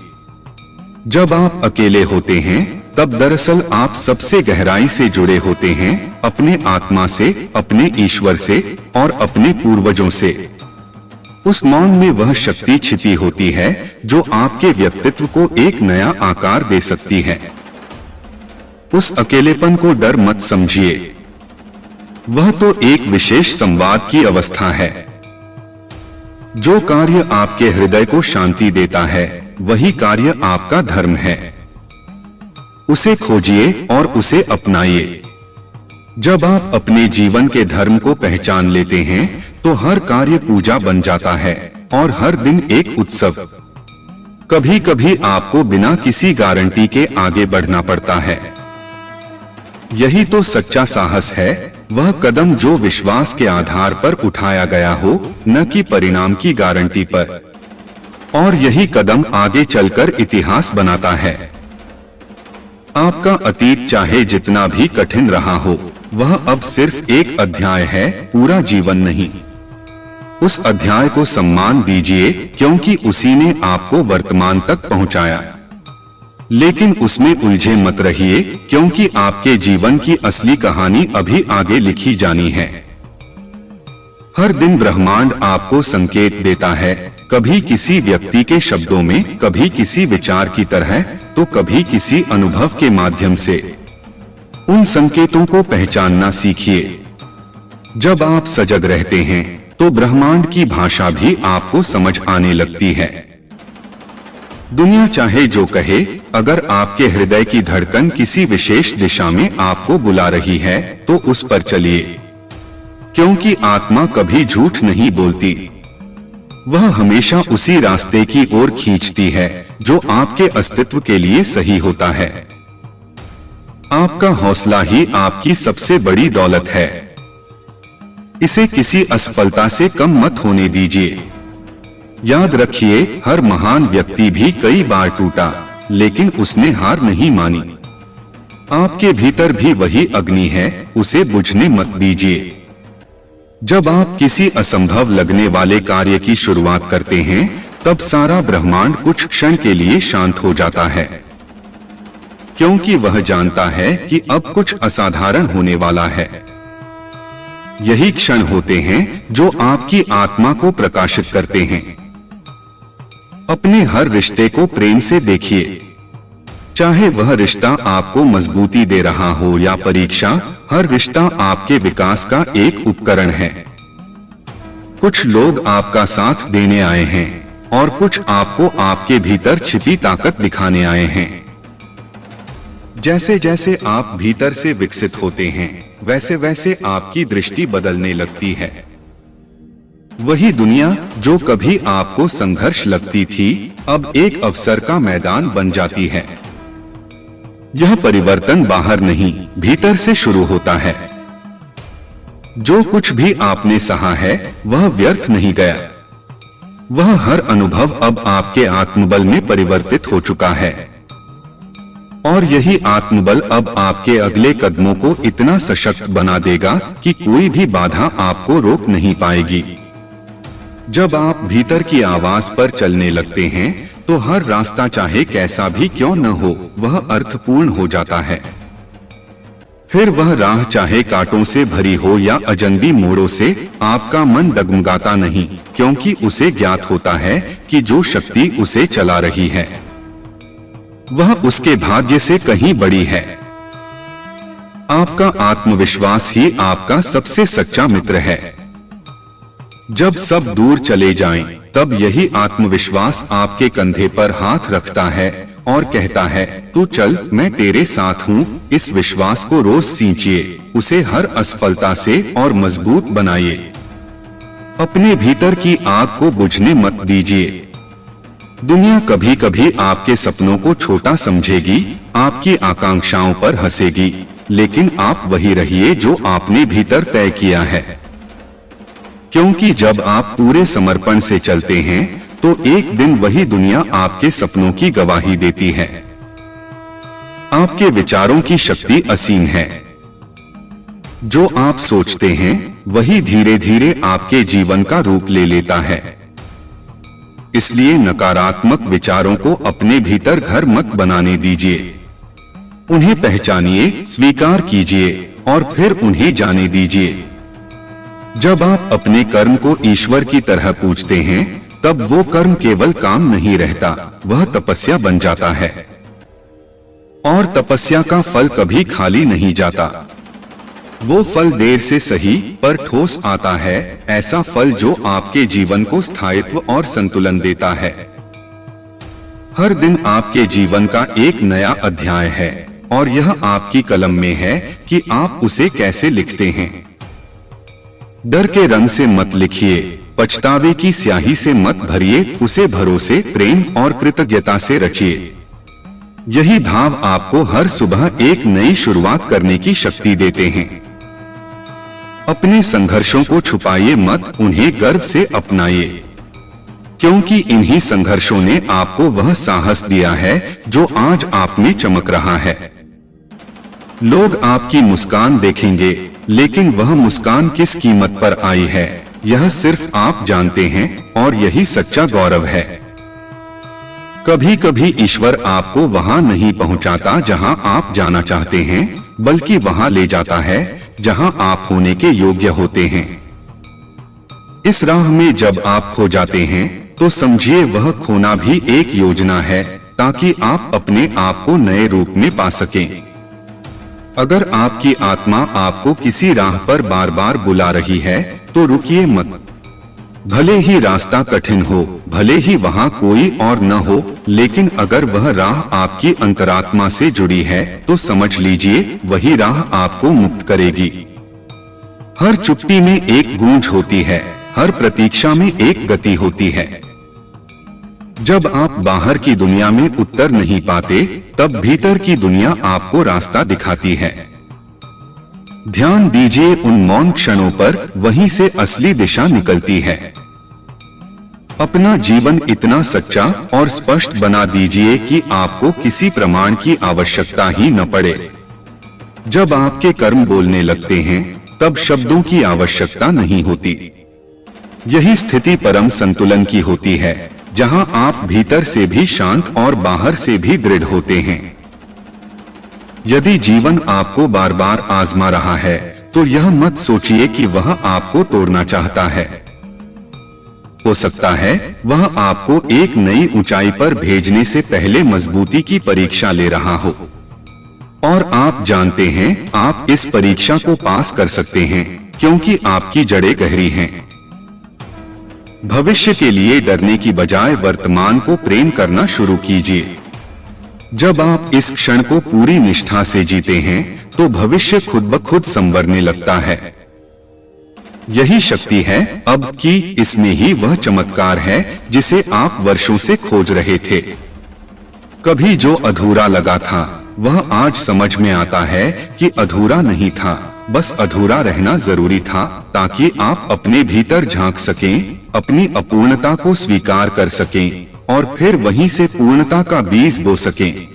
Speaker 1: जब आप अकेले होते हैं तब दरअसल आप सबसे गहराई से जुड़े होते हैं, अपने आत्मा से, अपने ईश्वर से और अपने पूर्वजों से। उस मौन में वह शक्ति छिपी होती है जो आपके व्यक्तित्व को एक नया आकार दे सकती है। उस अकेलेपन को डर मत समझिए, वह तो एक विशेष संवाद की अवस्था है। जो कार्य आपके हृदय को शांति देता है वही कार्य आपका धर्म है। उसे खोजिए और उसे अपनाइए। जब आप अपने जीवन के धर्म को पहचान लेते हैं तो हर कार्य पूजा बन जाता है और हर दिन एक उत्सव। कभी कभी आपको बिना किसी गारंटी के आगे बढ़ना पड़ता है। यही तो सच्चा साहस है, वह कदम जो विश्वास के आधार पर उठाया गया हो, न कि परिणाम की गारंटी पर। और यही कदम आगे चलकर इतिहास बनाता है। आपका अतीत चाहे जितना भी कठिन रहा हो, वह अब सिर्फ एक अध्याय है, पूरा जीवन नहीं। उस अध्याय को सम्मान दीजिए, क्योंकि उसी ने आपको वर्तमान तक पहुंचाया। लेकिन उसमें उलझे मत रहिए, क्योंकि आपके जीवन की असली कहानी अभी आगे लिखी जानी है। हर दिन ब्रह्मांड आपको संकेत देता है, कभी किसी व्यक्ति के शब्दों में, कभी किसी विचार की तरह, तो कभी किसी अनुभव के माध्यम से। उन संकेतों को पहचानना सीखिए। जब आप सजग रहते हैं, तो ब्रह्मांड की भाषा भी आपको समझ आने लगती है। दुनिया चाहे जो कहे, अगर आपके हृदय की धड़कन किसी विशेष दिशा में आपको बुला रही है, तो उस पर चलिए, क्योंकि आत्मा कभी झूठ नहीं बोलती। वह हमेशा उसी रास्ते की ओर खींचती है जो आपके अस्तित्व के लिए सही होता है। आपका हौसला ही आपकी सबसे बड़ी दौलत है। इसे किसी असफलता से कम मत होने दीजिए। याद रखिए, हर महान व्यक्ति भी कई बार टूटा, लेकिन उसने हार नहीं मानी। आपके भीतर भी वही अग्नि है, उसे बुझने मत दीजिए। जब आप किसी असंभव लगने वाले कार्य की शुरुआत करते हैं, तब सारा ब्रह्मांड कुछ क्षण के लिए शांत हो जाता है, क्योंकि वह जानता है कि अब कुछ असाधारण होने वाला है। यही क्षण होते हैं जो आपकी आत्मा को प्रकाशित करते हैं। अपने हर रिश्ते को प्रेम से देखिए, चाहे वह रिश्ता आपको मजबूती दे रहा हो या परीक्षा, हर रिश्ता आपके विकास का एक उपकरण है। कुछ लोग आपका साथ देने आए हैं और कुछ आपको आपके भीतर छिपी ताकत दिखाने आए हैं। जैसे जैसे आप भीतर से विकसित होते हैं, वैसे वैसे आपकी दृष्टि बदलने लगती है। वही दुनिया जो कभी आपको संघर्ष लगती थी, अब एक अवसर का मैदान बन जाती है। यह परिवर्तन बाहर नहीं, भीतर से शुरू होता है। जो कुछ भी आपने सहा है, वह व्यर्थ नहीं गया। वह हर अनुभव अब आपके आत्मबल में परिवर्तित हो चुका है। और यही आत्मबल अब आपके अगले कदमों को इतना सशक्त बना देगा कि कोई भी बाधा आपको रोक नहीं पाएगी। जब आप भीतर की आवाज पर चलने लगते हैं, तो हर रास्ता चाहे कैसा भी क्यों न हो, वह अर्थपूर्ण हो जाता है। फिर वह राह चाहे कांटों से भरी हो या अजनबी मोड़ों से, आपका मन डगमगाता नहीं, क्योंकि उसे ज्ञात होता है कि जो शक्ति उसे चला रही है, वह उसके भाग्य से कहीं बड़ी है। आपका आत्मविश्वास ही आपका सबसे सच्चा मित्र है। जब सब दूर चले जाएं, तब यही आत्मविश्वास आपके कंधे पर हाथ रखता है और कहता है, तू चल, मैं तेरे साथ हूँ। इस विश्वास को रोज सींचिए, उसे हर असफलता से और मजबूत बनाइए। अपने भीतर की आग को बुझने मत दीजिए। दुनिया कभी कभी आपके सपनों को छोटा समझेगी, आपकी आकांक्षाओं पर हंसेगी, लेकिन आप वही रहिए जो आपने भीतर तय किया है। क्योंकि जब आप पूरे समर्पण से चलते हैं, तो एक दिन वही दुनिया आपके सपनों की गवाही देती है। आपके विचारों की शक्ति असीम है। जो आप सोचते हैं, वही धीरे धीरे आपके जीवन का रूप ले लेता है। इसलिए नकारात्मक विचारों को अपने भीतर घर मत बनाने दीजिए। उन्हें पहचानिए, स्वीकार कीजिए और फिर उन्हें जाने दीजिए। जब आप अपने कर्म को ईश्वर की तरह पूजते हैं, तब वो कर्म केवल काम नहीं रहता, वह तपस्या बन जाता है। और तपस्या का फल कभी खाली नहीं जाता। वो फल देर से सही पर ठोस आता है, ऐसा फल जो आपके जीवन को स्थायित्व और संतुलन देता है। हर दिन आपके जीवन का एक नया अध्याय है, और यह आपकी कलम में है कि आप उसे कैसे लिखते हैं। डर के रंग से मत लिखिए, पछतावे की स्याही से मत भरिए, उसे भरोसे, प्रेम और कृतज्ञता से रचिए। यही भाव आपको हर सुबह एक नई शुरुआत करने की शक्ति देते हैं। अपने संघर्षों को छुपाइए मत, उन्हें गर्व से अपनाइए। क्योंकि इन्हीं संघर्षों ने आपको वह साहस दिया है जो आज आप में चमक रहा है। लोग आपकी मुस्कान देखेंगे, लेकिन वह मुस्कान किस कीमत पर आई है यह सिर्फ आप जानते हैं, और यही सच्चा गौरव है। कभी कभी ईश्वर आपको वहां नहीं पहुंचाता जहां आप जाना चाहते हैं, बल्कि वहां ले जाता है जहां आप होने के योग्य होते हैं। इस राह में जब आप खो जाते हैं तो समझिए वह खोना भी एक योजना है, ताकि आप अपने आप को नए रूप में पा सकें। अगर आपकी आत्मा आपको किसी राह पर बार बार बुला रही है तो रुकिए मत। भले ही रास्ता कठिन हो, भले ही वहां कोई और न हो, लेकिन अगर वह राह आपकी अंतरात्मा से जुड़ी है तो समझ लीजिए वही राह आपको मुक्त करेगी। हर चुप्पी में एक गूंज होती है, हर प्रतीक्षा में एक गति होती है। जब आप बाहर की दुनिया में उत्तर नहीं पाते, तब भीतर की दुनिया आपको रास्ता दिखाती है। ध्यान दीजिए उन मौन क्षणों पर, वहीं से असली दिशा निकलती है। अपना जीवन इतना सच्चा और स्पष्ट बना दीजिए कि आपको किसी प्रमाण की आवश्यकता ही न पड़े। जब आपके कर्म बोलने लगते हैं, तब शब्दों की आवश्यकता नहीं होती। यही स्थिति परम संतुलन की होती है, जहां आप भीतर से भी शांत और बाहर से भी दृढ़ होते हैं। यदि जीवन आपको बार बार आजमा रहा है, तो यह मत सोचिए कि वह आपको तोड़ना चाहता है। हो सकता है वह आपको एक नई ऊंचाई पर भेजने से पहले मजबूती की परीक्षा ले रहा हो। और आप जानते हैं आप इस परीक्षा को पास कर सकते हैं, क्योंकि आपकी जड़ें गहरी हैं। भविष्य के लिए डरने की बजाय वर्तमान को प्रेम करना शुरू कीजिए। जब आप इस क्षण को पूरी निष्ठा से जीते हैं, तो भविष्य खुद ब खुद संवरने लगता है। यही शक्ति है अब की, इसमें ही वह चमत्कार है जिसे आप वर्षों से खोज रहे थे। कभी जो अधूरा लगा था, वह आज समझ में आता है कि अधूरा नहीं था, बस अधूरा रहना जरूरी था, ताकि आप अपने भीतर झांक सकें, अपनी अपूर्णता को स्वीकार कर सकें, और फिर वहीं से पूर्णता का बीज बो सकें।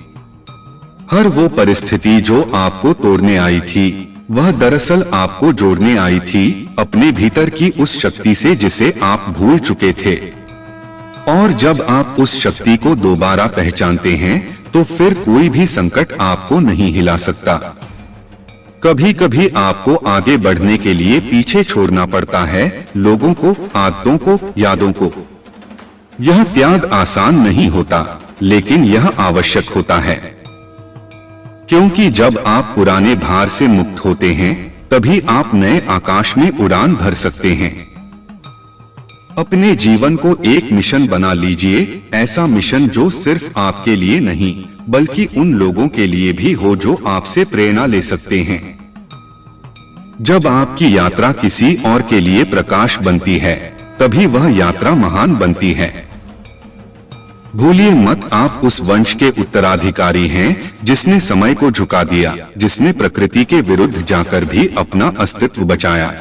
Speaker 1: हर वो परिस्थिति जो आपको तोड़ने आई थी, वह दरअसल आपको जोड़ने आई थी अपने भीतर की उस शक्ति से जिसे आप भूल चुके थे। और जब आप उस शक्ति को दोबारा पहचानते हैं, तो फिर कोई भी संकट आपको नहीं हिला सकता। कभी कभी आपको आगे बढ़ने के लिए पीछे छोड़ना पड़ता है, लोगों को, आदतों को, यादों को। यह त्याग आसान नहीं होता, लेकिन यह आवश्यक होता है। क्योंकि जब आप पुराने भार से मुक्त होते हैं, तभी आप नए आकाश में उड़ान भर सकते हैं। अपने जीवन को एक मिशन बना लीजिए, ऐसा मिशन जो सिर्फ आपके लिए नहीं, बल्कि उन लोगों के लिए भी हो जो आपसे प्रेरणा ले सकते हैं। जब आपकी यात्रा किसी और के लिए प्रकाश बनती है, तभी वह यात्रा महान बनती है। भूलिए मत, आप उस वंश के उत्तराधिकारी हैं जिसने समय को झुका दिया, जिसने प्रकृति के विरुद्ध जाकर भी अपना अस्तित्व बचाया।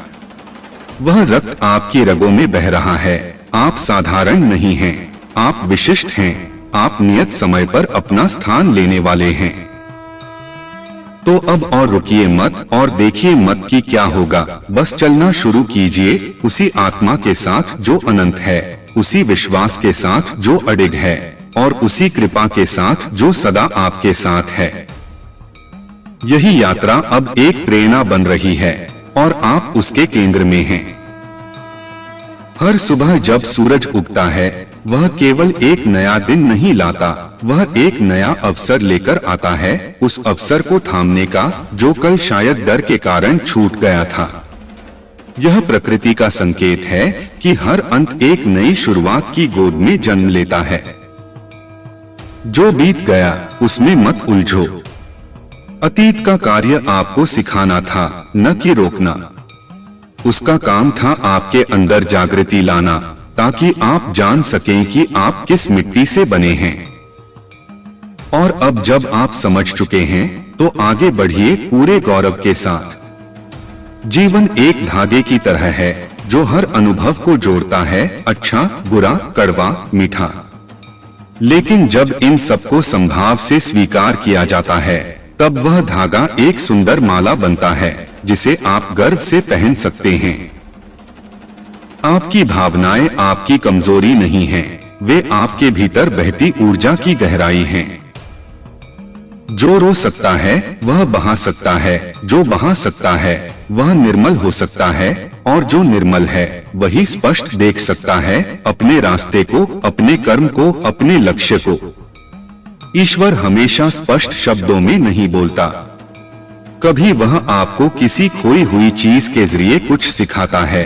Speaker 1: वह रक्त आपकी रगों में बह रहा है। आप साधारण नहीं हैं, आप विशिष्ट हैं, आप नियत समय पर अपना स्थान लेने वाले हैं। तो अब और रुकिए मत और देखिए मत कि क्या होगा। बस चलना शुरू कीजिए, उसी आत्मा के साथ जो अनंत है, उसी विश्वास के साथ जो अडिग है, और उसी कृपा के साथ जो सदा आपके साथ है। यही यात्रा अब एक प्रेरणा बन रही है, और आप उसके केंद्र में हैं। हर सुबह जब सूरज उगता है, वह केवल एक नया दिन नहीं लाता, वह एक नया अवसर लेकर आता है, उस अवसर को थामने का जो कल शायद डर के कारण छूट गया था। यह प्रकृति का संकेत है कि हर अंत एक नई शुरुआत की गोद में जन्म लेता है। जो बीत गया उसमें मत उलझो। अतीत का कार्य आपको सिखाना था, न कि रोकना। उसका काम था आपके अंदर जागृति लाना, ताकि आप जान सकें कि आप किस मिट्टी से बने हैं। और अब जब आप समझ चुके हैं, तो आगे बढ़िए पूरे गौरव के साथ। जीवन एक धागे की तरह है, जो हर अनुभव को जोड़ता है, अच्छा, बुरा, कड़वा, मीठा। लेकिन जब इन सबको संभाव से स्वीकार किया जाता है, तब वह धागा एक सुंदर माला बनता है जिसे आप गर्व से पहन सकते हैं। आपकी भावनाएं आपकी कमजोरी नहीं हैं, वे आपके भीतर बहती ऊर्जा की गहराई हैं। जो रो सकता है वह बहा सकता है, जो बहा सकता है वह निर्मल हो सकता है, और जो निर्मल है वही स्पष्ट देख सकता है अपने रास्ते को, अपने कर्म को, अपने लक्ष्य को। ईश्वर हमेशा स्पष्ट शब्दों में नहीं बोलता। कभी वह आपको किसी खोई हुई चीज के जरिए कुछ सिखाता है,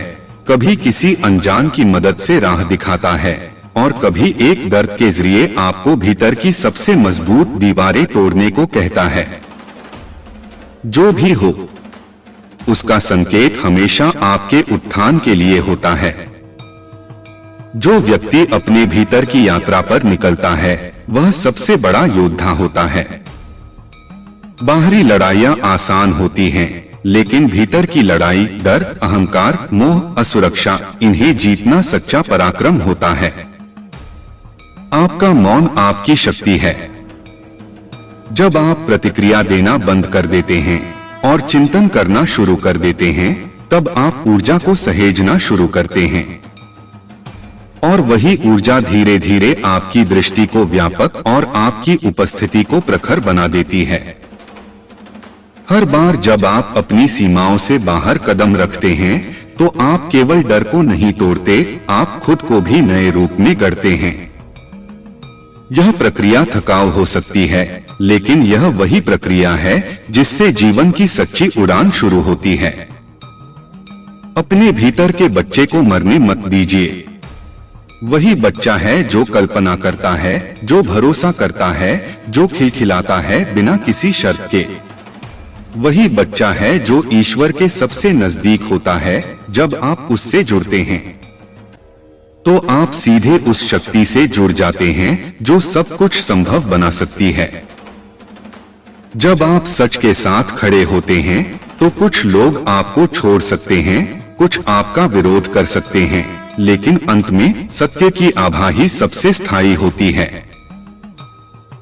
Speaker 1: कभी किसी अनजान की मदद से राह दिखाता है, और कभी एक दर्द के जरिए आपको भीतर की सबसे मजबूत दीवारें तोड़ने को कहता है। जो भी हो, उसका संकेत हमेशा आपके उत्थान के लिए होता है। जो व्यक्ति अपने भीतर की यात्रा पर निकलता है वह सबसे बड़ा योद्धा होता है। बाहरी लड़ाइयां आसान होती हैं, लेकिन भीतर की लड़ाई, डर, अहंकार, मोह, असुरक्षा, इन्हें जीतना सच्चा पराक्रम होता है। आपका मौन आपकी शक्ति है। जब आप प्रतिक्रिया देना बंद कर देते हैं और चिंतन करना शुरू कर देते हैं, तब आप ऊर्जा को सहेजना शुरू करते हैं, और वही ऊर्जा धीरे धीरे आपकी दृष्टि को व्यापक और आपकी उपस्थिति को प्रखर बना देती है। हर बार जब आप अपनी सीमाओं से बाहर कदम रखते हैं, तो आप केवल डर को नहीं तोड़ते, आप खुद को भी नए रूप में गढ़ते हैं। यह प्रक्रिया थकाऊ हो सकती है, लेकिन यह वही प्रक्रिया है जिससे जीवन की सच्ची उड़ान शुरू होती है। अपने भीतर के बच्चे को मरने मत दीजिए। वही बच्चा है जो कल्पना करता है, जो भरोसा करता है, जो खिलखिलाता है बिना किसी शर्त के। वही बच्चा है जो ईश्वर के सबसे नजदीक होता है। जब आप उससे जुड़ते हैं तो आप सीधे उस शक्ति से जुड़ जाते हैं जो सब कुछ संभव बना सकती है। जब आप सच के साथ खड़े होते हैं तो कुछ लोग आपको छोड़ सकते हैं, कुछ आपका विरोध कर सकते हैं, लेकिन अंत में सत्य की आभा ही सबसे स्थायी होती है।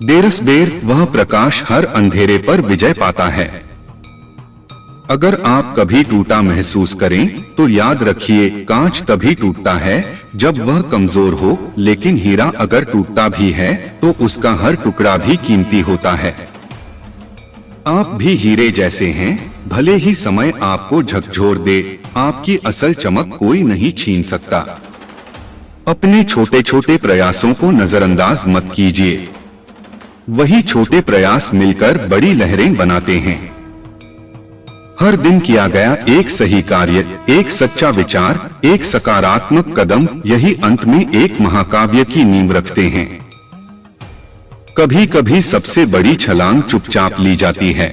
Speaker 1: देरस बेर वह प्रकाश हर अंधेरे पर विजय पाता है। अगर आप कभी टूटा महसूस करें तो याद रखिए, कांच तभी टूटता है जब वह कमजोर हो, लेकिन हीरा अगर टूटता भी है तो उसका हर टुकड़ा भी कीमती होता है। आप भी हीरे जैसे हैं, भले ही समय आपको झकझोर दे, आपकी असल चमक कोई नहीं छीन सकता। अपने छोटे छोटे प्रयासों को नजरअंदाज मत कीजिए। वही छोटे प्रयास मिलकर बड़ी लहरें बनाते हैं। हर दिन किया गया एक सही कार्य, एक सच्चा विचार, एक सकारात्मक कदम, यही अंत में एक महाकाव्य की नींव रखते हैं। कभी कभी सबसे बड़ी छलांग चुपचाप ली जाती है।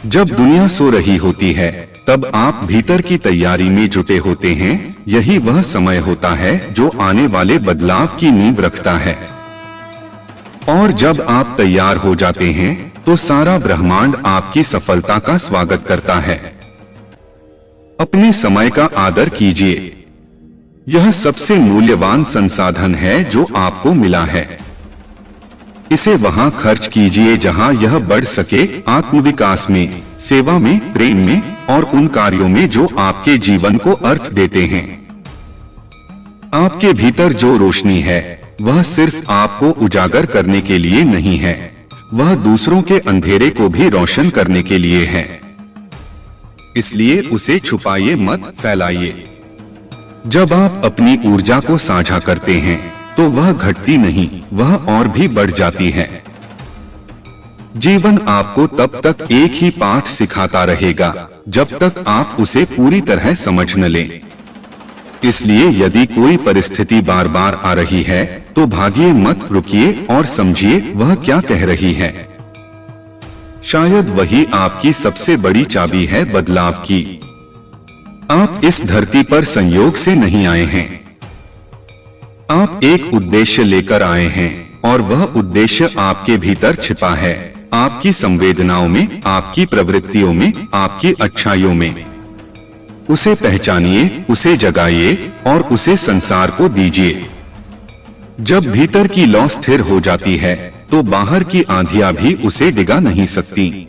Speaker 1: जब दुनिया सो रही होती है, तब आप भीतर की तैयारी में जुटे होते हैं। यही वह समय होता है जो आने वाले बदलाव की नींव रखता है। और जब आप तैयार हो जाते हैं तो सारा ब्रह्मांड आपकी सफलता का स्वागत करता है। अपने समय का आदर कीजिए। यह सबसे मूल्यवान संसाधन है जो आपको मिला है। इसे वहां खर्च कीजिए जहां यह बढ़ सके, आत्मविकास में, सेवा में, प्रेम में, और उन कार्यों में जो आपके जीवन को अर्थ देते हैं। आपके भीतर जो रोशनी है वह सिर्फ आपको उजागर करने के लिए नहीं है, वह दूसरों के अंधेरे को भी रोशन करने के लिए है। इसलिए उसे छुपाइए मत, फैलाइए। जब आप अपनी ऊर्जा को साझा करते हैं तो वह घटती नहीं, वह और भी बढ़ जाती है। जीवन आपको तब तक एक ही पाठ सिखाता रहेगा जब तक आप उसे पूरी तरह समझ न लें। इसलिए यदि कोई परिस्थिति बार बार आ रही है तो भागिए मत, रुकिए और समझिए वह क्या कह रही है। शायद वही आपकी सबसे बड़ी चाबी है बदलाव की। आप इस धरती पर संयोग से नहीं आए हैं। आप एक उद्देश्य लेकर आए हैं, और वह उद्देश्य आपके भीतर छिपा है, आपकी संवेदनाओं में, आपकी प्रवृत्तियों में, आपकी अच्छाइयों में। उसे पहचानिए, उसे जगाइए और उसे संसार को दीजिए। जब भीतर की लौ स्थिर हो जाती है तो बाहर की आंधियां भी उसे डिगा नहीं सकती।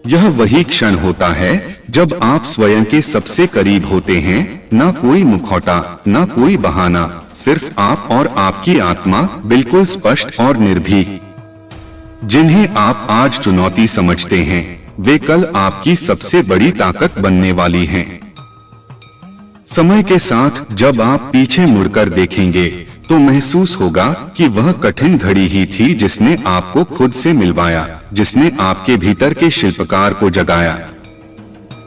Speaker 1: यह वही क्षण होता है जब आप स्वयं के सबसे करीब होते हैं। ना कोई मुखौटा, ना कोई बहाना, सिर्फ आप और आपकी आत्मा, बिल्कुल स्पष्ट और निर्भीक। जिन्हें आप आज चुनौती समझते हैं वे कल आपकी सबसे बड़ी ताकत बनने वाली हैं। समय के साथ जब आप पीछे मुड़कर देखेंगे तो महसूस होगा कि वह कठिन घड़ी ही थी जिसने आपको खुद से मिलवाया, जिसने आपके भीतर के शिल्पकार को जगाया।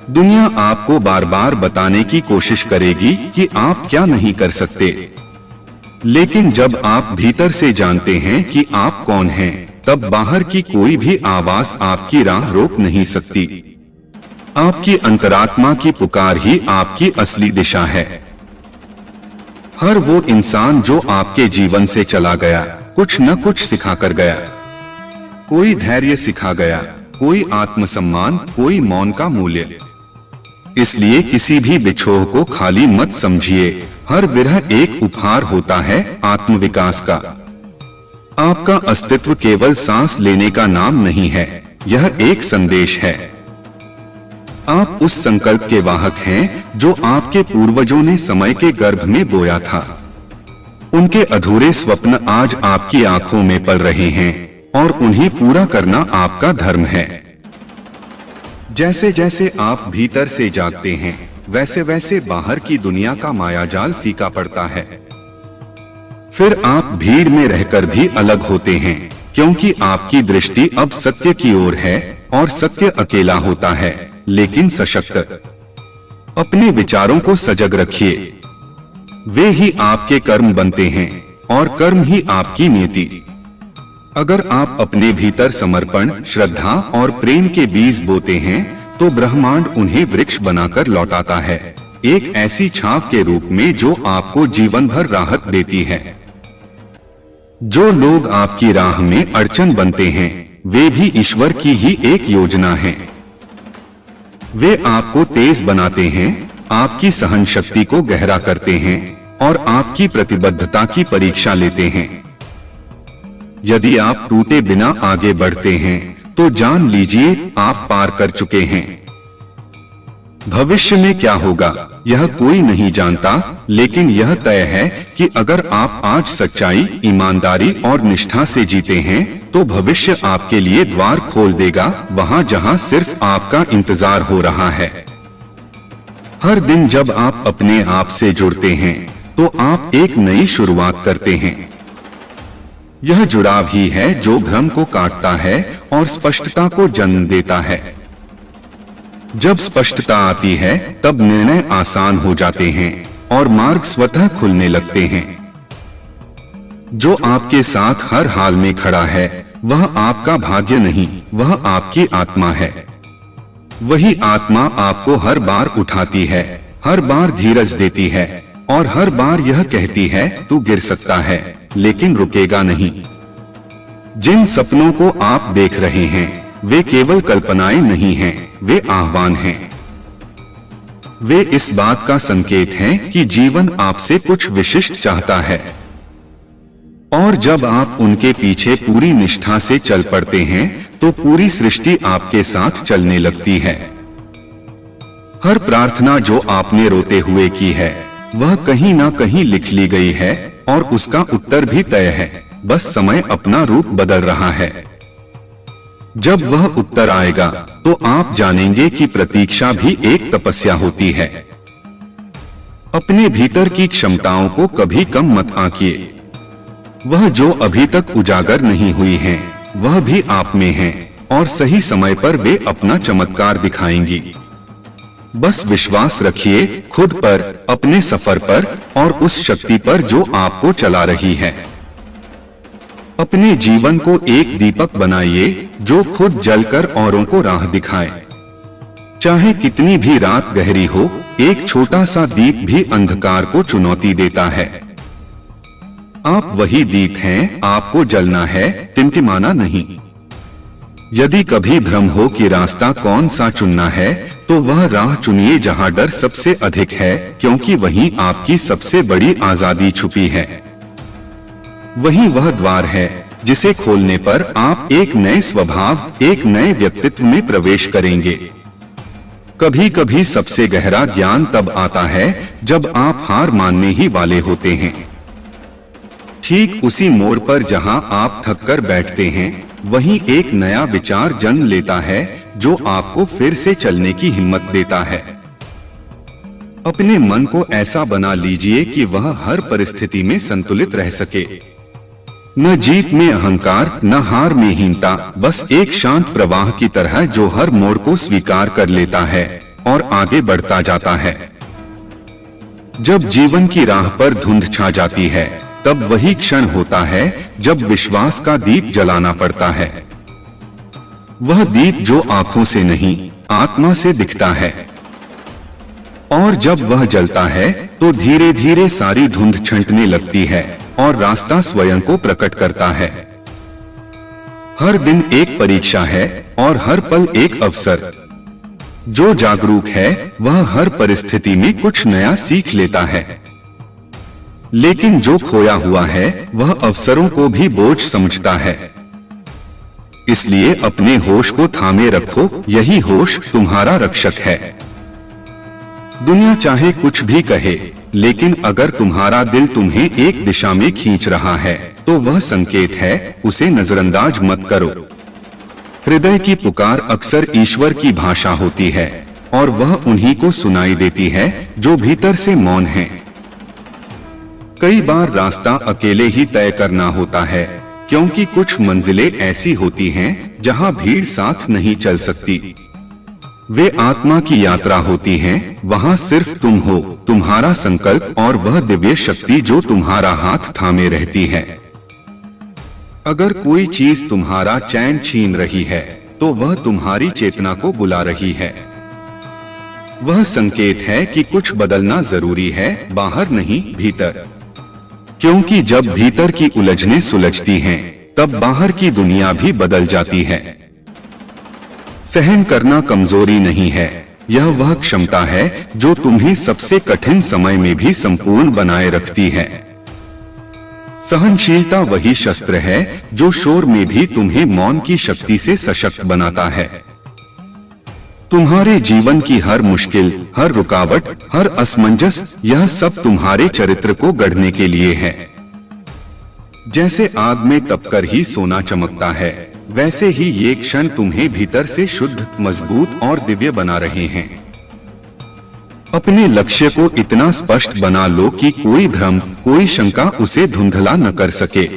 Speaker 1: दुनिया आपको बार बार बताने की कोशिश करेगी कि आप क्या नहीं कर सकते, लेकिन जब आप भीतर से जानते हैं कि आप कौन हैं, तब बाहर की कोई भी आवाज आपकी राह रोक नहीं सकती। आपकी अंतरात्मा की पुकार ही आपकी असली दिशा है। हर वो इंसान जो आपके जीवन से चला गया कुछ न कुछ सिखा कर गया। कोई धैर्य सिखा गया, कोई आत्मसम्मान, कोई मौन का मूल्य। इसलिए किसी भी बिछोह को खाली मत समझिए। हर विरह एक उपहार होता है आत्मविकास का। आपका अस्तित्व केवल सांस लेने का नाम नहीं है, यह एक संदेश है। आप उस संकल्प के वाहक हैं जो आपके पूर्वजों ने समय के गर्भ में बोया था। उनके अधूरे स्वप्न आज आपकी आंखों में पल रहे हैं और उन्हें पूरा करना आपका धर्म है। जैसे जैसे आप भीतर से जागते हैं वैसे वैसे बाहर की दुनिया का मायाजाल फीका पड़ता है। फिर आप भीड़ में रहकर भी अलग होते हैं, क्योंकि आपकी दृष्टि अब सत्य की ओर है और सत्य अकेला होता है लेकिन सशक्त। अपने विचारों को सजग रखिए, वे ही आपके कर्म बनते हैं और कर्म ही आपकी नीति। अगर आप अपने भीतर समर्पण, श्रद्धा और प्रेम के बीज बोते हैं तो ब्रह्मांड उन्हें वृक्ष बनाकर लौटाता है, एक ऐसी छाव के रूप में जो आपको जीवन भर राहत देती है। जो लोग आपकी राह में अड़चन बनते हैं वे भी ईश्वर की ही एक योजना है। वे आपको तेज बनाते हैं, आपकी सहन शक्ति को गहरा करते हैं और आपकी प्रतिबद्धता की परीक्षा लेते हैं। यदि आप टूटे बिना आगे बढ़ते हैं तो जान लीजिए आप पार कर चुके हैं। भविष्य में क्या होगा यह कोई नहीं जानता, लेकिन यह तय है कि अगर आप आज सच्चाई, ईमानदारी और निष्ठा से जीते हैं तो भविष्य आपके लिए द्वार खोल देगा वहां जहां सिर्फ आपका इंतजार हो रहा है। हर दिन जब आप अपने आप से जुड़ते हैं तो आप एक नई शुरुआत करते हैं। यह जुड़ाव ही है जो भ्रम को काटता है और स्पष्टता को जन्म देता है। जब स्पष्टता आती है तब निर्णय आसान हो जाते हैं और मार्ग स्वतः खुलने लगते हैं। जो आपके साथ हर हाल में खड़ा है वह आपका भाग्य नहीं, वह आपकी आत्मा है। वही आत्मा आपको हर बार उठाती है, हर बार धीरज देती है और हर बार यह कहती है तू गिर सकता है लेकिन रुकेगा नहीं। जिन सपनों को आप देख रहे हैं वे केवल कल्पनाएं नहीं हैं, वे आह्वान हैं। वे इस बात का संकेत हैं कि जीवन आपसे कुछ विशिष्ट चाहता है। और जब आप उनके पीछे पूरी निष्ठा से चल पड़ते हैं तो पूरी सृष्टि आपके साथ चलने लगती है। हर प्रार्थना जो आपने रोते हुए की है वह कहीं ना कहीं लिख ली गई है और उसका उत्तर भी तय है, बस समय अपना रूप बदल रहा है। जब वह उत्तर आएगा तो आप जानेंगे कि प्रतीक्षा भी एक तपस्या होती है। अपने भीतर की क्षमताओं को कभी कम मत आंकिए। वह जो अभी तक उजागर नहीं हुई हैं, वह भी आप में हैं और सही समय पर वे अपना चमत्कार दिखाएंगी। बस विश्वास रखिए खुद पर, अपने सफर पर और उस शक्ति पर जो आपको चला रही है। अपने जीवन को एक दीपक बनाइए जो खुद जलकर औरों को राह दिखाए। चाहे कितनी भी रात गहरी हो, एक छोटा सा दीप भी अंधकार को चुनौती देता है। आप वही दीप हैं, आपको जलना है, टिमटिमाना नहीं। यदि कभी भ्रम हो कि रास्ता कौन सा चुनना है तो वह राह चुनिए जहां डर सबसे अधिक है, क्योंकि वहीं आपकी सबसे बड़ी आजादी छुपी है। वही वह द्वार है जिसे खोलने पर आप एक नए स्वभाव, एक नए व्यक्तित्व में प्रवेश करेंगे। कभी कभी सबसे गहरा ज्ञान तब आता है जब आप हार मानने ही वाले होते हैं। ठीक उसी मोड़ पर जहां आप थक कर बैठते हैं, वहीं एक नया विचार जन्म लेता है जो आपको फिर से चलने की हिम्मत देता है। अपने मन को ऐसा बना लीजिए कि वह हर परिस्थिति में संतुलित रह सके। न जीत में अहंकार, न हार में हीनता, बस एक शांत प्रवाह की तरह जो हर मोड़ को स्वीकार कर लेता है और आगे बढ़ता जाता है। जब जीवन की राह पर धुंध छा जाती है, तब वही क्षण होता है जब विश्वास का दीप जलाना पड़ता है। वह दीप जो आंखों से नहीं, आत्मा से दिखता है। और जब वह जलता है तो धीरे धीरे सारी धुंध छंटने लगती है और रास्ता स्वयं को प्रकट करता है। हर दिन एक परीक्षा है और हर पल एक अवसर। जो जागरूक है वह हर परिस्थिति में कुछ नया सीख लेता है, लेकिन जो खोया हुआ है वह अवसरों को भी बोझ समझता है। इसलिए अपने होश को थामे रखो, यही होश तुम्हारा रक्षक है। दुनिया चाहे कुछ भी कहे, लेकिन अगर तुम्हारा दिल तुम्हें एक दिशा में खींच रहा है तो वह संकेत है, उसे नजरअंदाज मत करो। हृदय की पुकार अक्सर ईश्वर की भाषा होती है और वह उन्हीं को सुनाई देती है जो भीतर से मौन है। कई बार रास्ता अकेले ही तय करना होता है, क्योंकि कुछ मंजिलें ऐसी होती हैं जहां भीड़ साथ नहीं चल सकती। वे आत्मा की यात्रा होती हैं, वहां सिर्फ तुम हो, तुम्हारा संकल्प और वह दिव्य शक्ति जो तुम्हारा हाथ थामे रहती है। अगर कोई चीज तुम्हारा चैन छीन रही है तो वह तुम्हारी चेतना को बुला रही है। वह संकेत है कि कुछ बदलना जरूरी है, बाहर नहीं भीतर। क्योंकि जब भीतर की उलझनें सुलझती हैं, तब बाहर की दुनिया भी बदल जाती है। सहन करना कमजोरी नहीं है, यह वह क्षमता है जो तुम्हें सबसे कठिन समय में भी संपूर्ण बनाए रखती है। सहनशीलता वही शस्त्र है जो शोर में भी तुम्हें मौन की शक्ति से सशक्त बनाता है। तुम्हारे जीवन की हर मुश्किल, हर रुकावट, हर असमंजस, यह सब तुम्हारे चरित्र को गढ़ने के लिए है। जैसे आग में तपकर ही सोना चमकता है, वैसे ही ये क्षण तुम्हें भीतर से शुद्ध, मजबूत और दिव्य बना रहे हैं। अपने लक्ष्य को इतना स्पष्ट बना लो कि कोई भ्रम, कोई शंका उसे धुंधला न कर सके।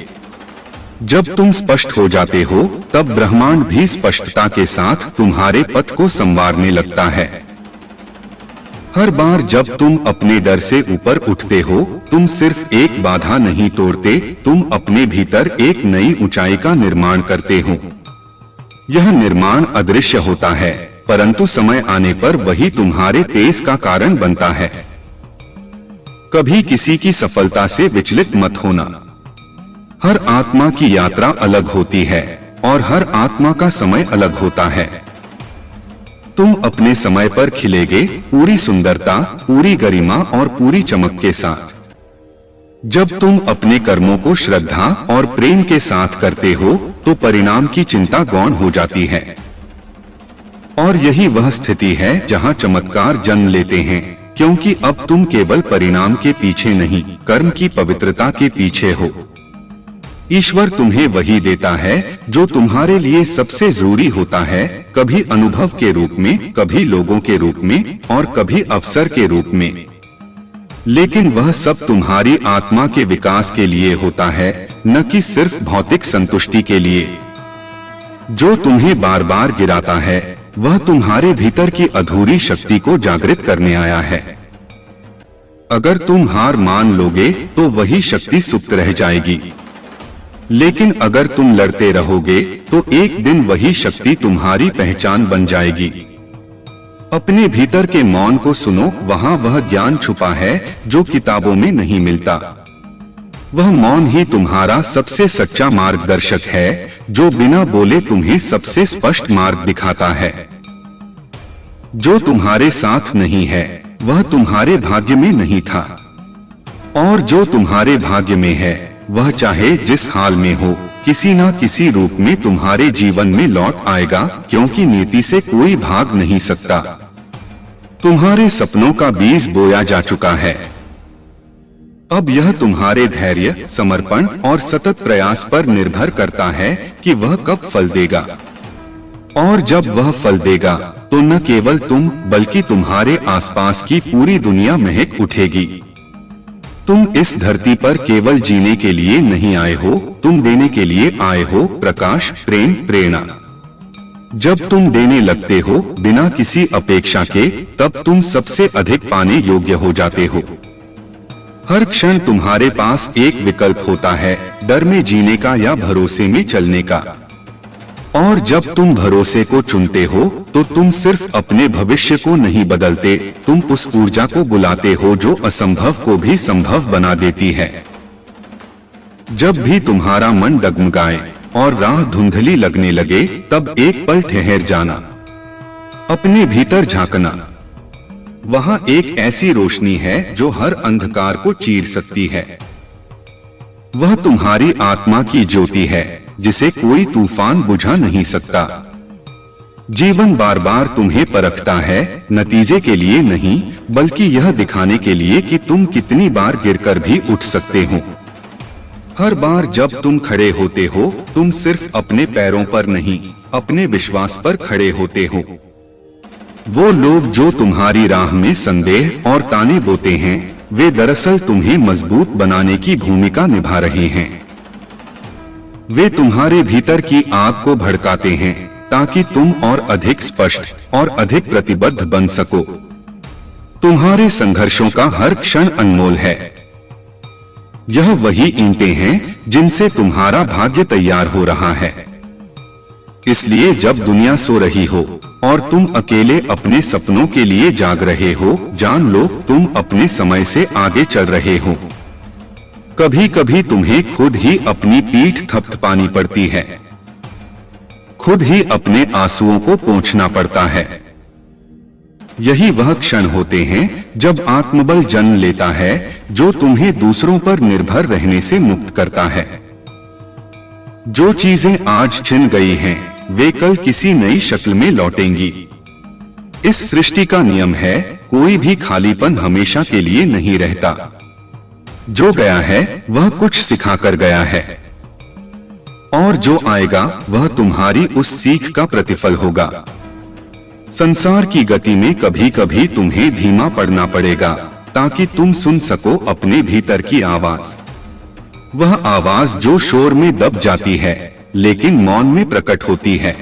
Speaker 1: जब तुम स्पष्ट हो जाते हो, तब ब्रह्मांड भी स्पष्टता के साथ तुम्हारे पथ को संवारने लगता है। हर बार जब तुम अपने डर से ऊपर उठते हो, तुम सिर्फ एक बाधा नहीं तोड़ते, तुम अपने भीतर एक नई ऊंचाई का निर्माण करते हो। यह निर्माण अदृश्य होता है, परंतु समय आने पर वही तुम्हारे तेज का कारण बनता है। कभी किसी की सफलता से विचलित मत होना। हर आत्मा की यात्रा अलग होती है और हर आत्मा का समय अलग होता है। तुम अपने समय पर खिलेगे, पूरी सुंदरता, पूरी गरिमा और पूरी चमक के साथ। जब तुम अपने कर्मों को श्रद्धा और प्रेम के साथ करते हो, तो परिणाम की चिंता गौण हो जाती है। और यही वह स्थिति है जहां चमत्कार जन्म लेते हैं, क्योंकि अब तुम केवल परिणाम के पीछे नहीं, कर्म की पवित्रता के पीछे हो। ईश्वर तुम्हें वही देता है जो तुम्हारे लिए सबसे जरूरी होता है, कभी अनुभव के रूप में, कभी लोगों के रूप में और कभी अवसर के रूप में। लेकिन वह सब तुम्हारी आत्मा के विकास के लिए होता है, न कि सिर्फ भौतिक संतुष्टि के लिए। जो तुम्हें बार बार गिराता है, वह तुम्हारे भीतर की अधूरी शक्ति को जागृत करने आया है। अगर तुम हार मान लोगे तो वही शक्ति सुप्त रह जाएगी, लेकिन अगर तुम लड़ते रहोगे तो एक दिन वही शक्ति तुम्हारी पहचान बन जाएगी। अपने भीतर के मौन को सुनो, वहां वह ज्ञान छुपा है जो किताबों में नहीं मिलता। वह मौन ही तुम्हारा सबसे सच्चा मार्गदर्शक है, जो बिना बोले तुम्हें सबसे स्पष्ट मार्ग दिखाता है। जो तुम्हारे साथ नहीं है वह तुम्हारे भाग्य में नहीं था, और जो तुम्हारे भाग्य में है वह चाहे जिस हाल में हो किसी न किसी रूप में तुम्हारे जीवन में लौट आएगा, क्योंकि नीति से कोई भाग नहीं सकता। तुम्हारे सपनों का बीज बोया जा चुका है। अब यह तुम्हारे धैर्य, समर्पण और सतत प्रयास पर निर्भर करता है कि वह कब फल देगा। और जब वह फल देगा तो न केवल तुम बल्कि तुम्हारे आसपास की पूरी दुनिया महक उठेगी। तुम इस धरती पर केवल जीने के लिए नहीं आए हो, तुम देने के लिए आए हो प्रकाश, प्रेम, प्रेरणा। जब तुम देने लगते हो बिना किसी अपेक्षा के, तब तुम सबसे अधिक पाने योग्य हो जाते हो। हर क्षण तुम्हारे पास एक विकल्प होता है, डर में जीने का या भरोसे में चलने का। और जब तुम भरोसे को चुनते हो तो तुम सिर्फ अपने भविष्य को नहीं बदलते, तुम उस ऊर्जा को बुलाते हो जो असंभव को भी संभव बना देती है। जब भी तुम्हारा मन डगमगाए और राह धुंधली लगने लगे, तब एक पल ठहर जाना, अपने भीतर झांकना। वहां एक ऐसी रोशनी है जो हर अंधकार को चीर सकती है। वह तुम्हारी आत्मा की ज्योति है जिसे कोई तूफान बुझा नहीं सकता। जीवन बार बार तुम्हें परखता है, नतीजे के लिए नहीं बल्कि यह दिखाने के लिए कि तुम कितनी बार गिरकर भी उठ सकते हो। हर बार जब तुम खड़े होते हो, तुम सिर्फ अपने पैरों पर नहीं, अपने विश्वास पर खड़े होते हो। वो लोग जो तुम्हारी राह में संदेह और ताने बोते हैं, वे दरअसल तुम्हें मजबूत बनाने की भूमिका निभा रहे हैं। वे तुम्हारे भीतर की आग को भड़काते हैं ताकि तुम और अधिक स्पष्ट और अधिक प्रतिबद्ध बन सको। तुम्हारे संघर्षों का हर क्षण अनमोल है। यह वही ईंटें हैं जिनसे तुम्हारा भाग्य तैयार हो रहा है। इसलिए जब दुनिया सो रही हो और तुम अकेले अपने सपनों के लिए जाग रहे हो, जान लो तुम अपने समय से आगे चल रहे हो। कभी कभी तुम्हें खुद ही अपनी पीठ थपथपानी पड़ती है, खुद ही अपने आंसुओं को पोंछना पड़ता है। यही वह क्षण होते हैं जब आत्मबल जन्म लेता है, जो तुम्हें दूसरों पर निर्भर रहने से मुक्त करता है। जो चीजें आज छिन गई हैं, वे कल किसी नई शक्ल में लौटेंगी। इस सृष्टि का नियम है, कोई भी खालीपन हमेशा के लिए नहीं रहता। जो गया है वह कुछ सिखा कर गया है, और जो आएगा वह तुम्हारी उस सीख का प्रतिफल होगा। संसार की गति में कभी कभी तुम्हें धीमा पड़ना पड़ेगा ताकि तुम सुन सको अपने भीतर की आवाज। वह आवाज जो शोर में दब जाती है लेकिन मौन में प्रकट होती है।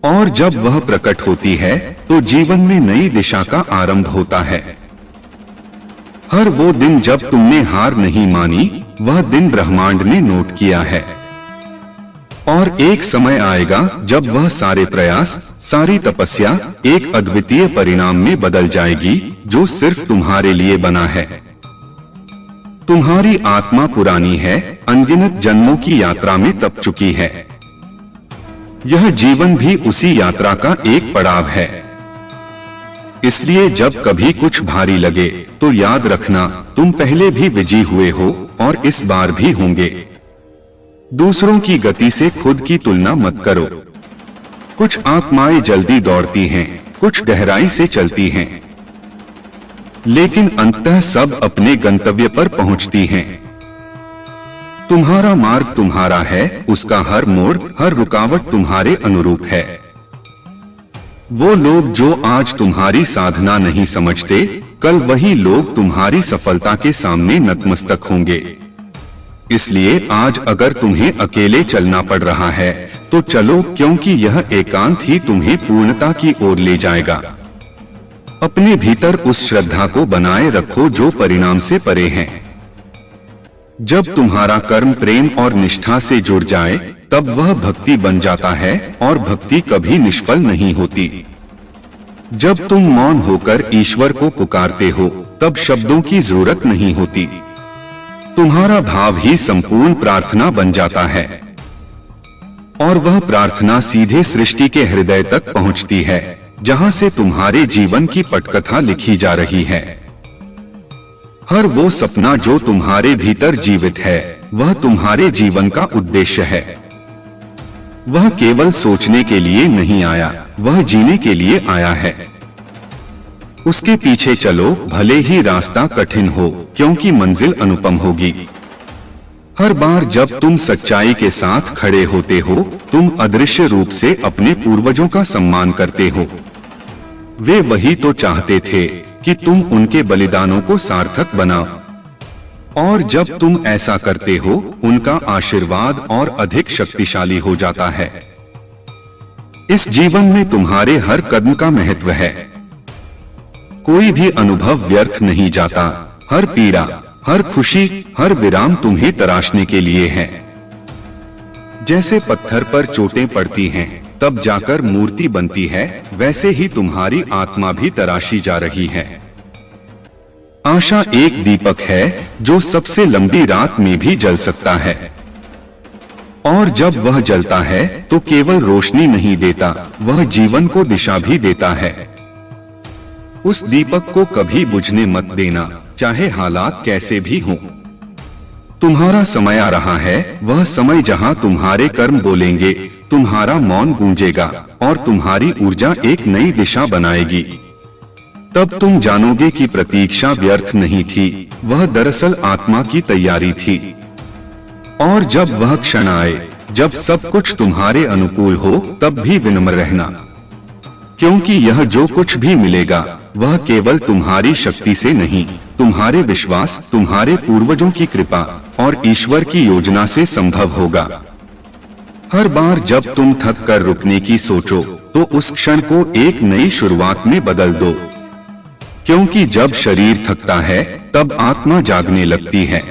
Speaker 1: और जब वह प्रकट होती है तो जीवन में नई दिशा का आरंभ होता है। हर वो दिन जब तुमने हार नहीं मानी, वह दिन ब्रह्मांड ने नोट किया है। और एक समय आएगा जब वह सारे प्रयास, सारी तपस्या एक अद्वितीय परिणाम में बदल जाएगी जो सिर्फ तुम्हारे लिए बना है। तुम्हारी आत्मा पुरानी है, अनगिनत जन्मों की यात्रा में तप चुकी है। यह जीवन भी उसी यात्रा का एक पड़ाव है। इसलिए जब कभी कुछ भारी लगे तो याद रखना, तुम पहले भी विजयी हुए हो और इस बार भी होंगे। दूसरों की गति से खुद की तुलना मत करो। कुछ आत्माएं जल्दी दौड़ती हैं, कुछ गहराई से चलती हैं, लेकिन अंततः सब अपने गंतव्य पर पहुंचती हैं। तुम्हारा मार्ग तुम्हारा है, उसका हर मोड़, हर रुकावट तुम्हारे अनुरूप है। वो लोग जो आज तुम्हारी साधना नहीं समझते, कल वही लोग तुम्हारी सफलता के सामने नतमस्तक होंगे। इसलिए आज अगर तुम्हें अकेले चलना पड़ रहा है तो चलो, क्योंकि यह एकांत ही तुम्हें पूर्णता की ओर ले जाएगा। अपने भीतर उस श्रद्धा को बनाए रखो जो परिणाम से परे है। जब तुम्हारा कर्म प्रेम और निष्ठा से जुड़ जाए, तब वह भक्ति बन जाता है और भक्ति कभी निष्फल नहीं होती। जब तुम मौन होकर ईश्वर को पुकारते हो, तब शब्दों की जरूरत नहीं होती। तुम्हारा भाव ही संपूर्ण प्रार्थना बन जाता है और वह प्रार्थना सीधे सृष्टि के हृदय तक पहुंचती है, जहां से तुम्हारे जीवन की पटकथा लिखी जा रही है। हर वो सपना जो तुम्हारे भीतर जीवित है, वह तुम्हारे जीवन का उद्देश्य है। वह केवल सोचने के लिए नहीं आया, वह जीने के लिए आया है। उसके पीछे चलो, भले ही रास्ता कठिन हो, क्योंकि मंजिल अनुपम होगी। हर बार जब तुम सच्चाई के साथ खड़े होते हो, तुम अदृश्य रूप से अपने पूर्वजों का सम्मान करते हो। वे वही तो चाहते थे कि तुम उनके बलिदानों को सार्थक बनाओ, और जब तुम ऐसा करते हो, उनका आशीर्वाद और अधिक शक्तिशाली हो जाता है। इस जीवन में तुम्हारे हर कदम का महत्व है। कोई भी अनुभव व्यर्थ नहीं जाता। हर पीड़ा, हर खुशी, हर विराम तुम्हें तराशने के लिए है। जैसे पत्थर पर चोटें पड़ती हैं, तब जाकर मूर्ति बनती है, वैसे ही तुम्हारी आत्मा भी तराशी जा रही है। आशा एक दीपक है जो सबसे लंबी रात में भी जल सकता है, और जब वह जलता है तो केवल रोशनी नहीं देता, वह जीवन को दिशा भी देता है। उस दीपक को कभी बुझने मत देना, चाहे हालात कैसे भी हों। तुम्हारा समय आ रहा है, वह समय जहां तुम्हारे कर्म बोलेंगे, तुम्हारा मौन गूंजेगा और तुम्हारी ऊर्जा एक नई दिशा बनाएगी। तब तुम जानोगे कि प्रतीक्षा व्यर्थ नहीं थी, वह दरअसल आत्मा की तैयारी थी। और जब वह क्षण आए, जब सब कुछ तुम्हारे अनुकूल हो, तब भी विनम्र रहना, क्योंकि यह जो कुछ भी मिलेगा वह केवल तुम्हारी शक्ति से नहीं, तुम्हारे विश्वास, तुम्हारे पूर्वजों की कृपा और ईश्वर की योजना से संभव होगा। हर बार जब तुम थक कर रुकने की सोचो, तो उस क्षण को एक नई शुरुआत में बदल दो, क्योंकि जब शरीर थकता है तब आत्मा जागने लगती है,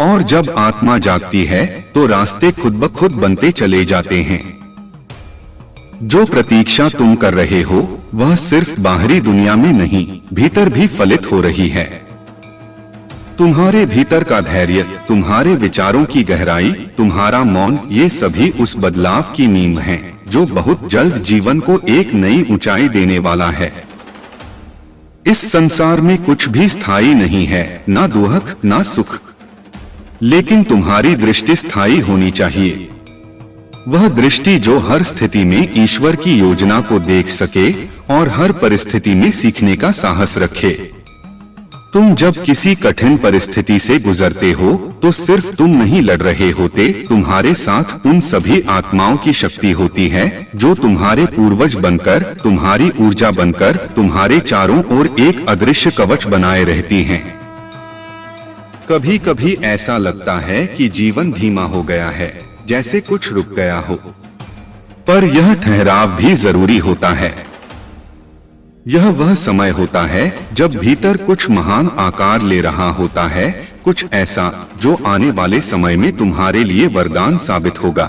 Speaker 1: और जब आत्मा जागती है तो रास्ते खुद ब खुद बनते चले जाते हैं। जो प्रतीक्षा तुम कर रहे हो, वह सिर्फ बाहरी दुनिया में नहीं, भीतर भी फलित हो रही है। तुम्हारे भीतर का धैर्य, तुम्हारे विचारों की गहराई, तुम्हारा मौन, ये सभी उस बदलाव की नींव हैं, जो बहुत जल्द जीवन को एक नई ऊंचाई देने वाला है। इस संसार में कुछ भी स्थायी नहीं है, ना दुख ना सुख, लेकिन तुम्हारी दृष्टि स्थायी होनी चाहिए। वह दृष्टि जो हर स्थिति में ईश्वर की योजना को देख सके और हर परिस्थिति में सीखने का साहस रखे। तुम जब किसी कठिन परिस्थिति से गुजरते हो, तो सिर्फ तुम नहीं लड़ रहे होते, तुम्हारे साथ उन सभी आत्माओं की शक्ति होती है जो तुम्हारे पूर्वज बनकर, तुम्हारी ऊर्जा बनकर, तुम्हारे चारों ओर एक अदृश्य कवच बनाए रहती हैं। कभी कभी ऐसा लगता है कि जीवन धीमा हो गया है, जैसे कुछ रुक गया हो, पर यह ठहराव भी जरूरी होता है। यह वह समय होता है जब भीतर कुछ महान आकार ले रहा होता है, कुछ ऐसा जो आने वाले समय में तुम्हारे लिए वरदान साबित होगा।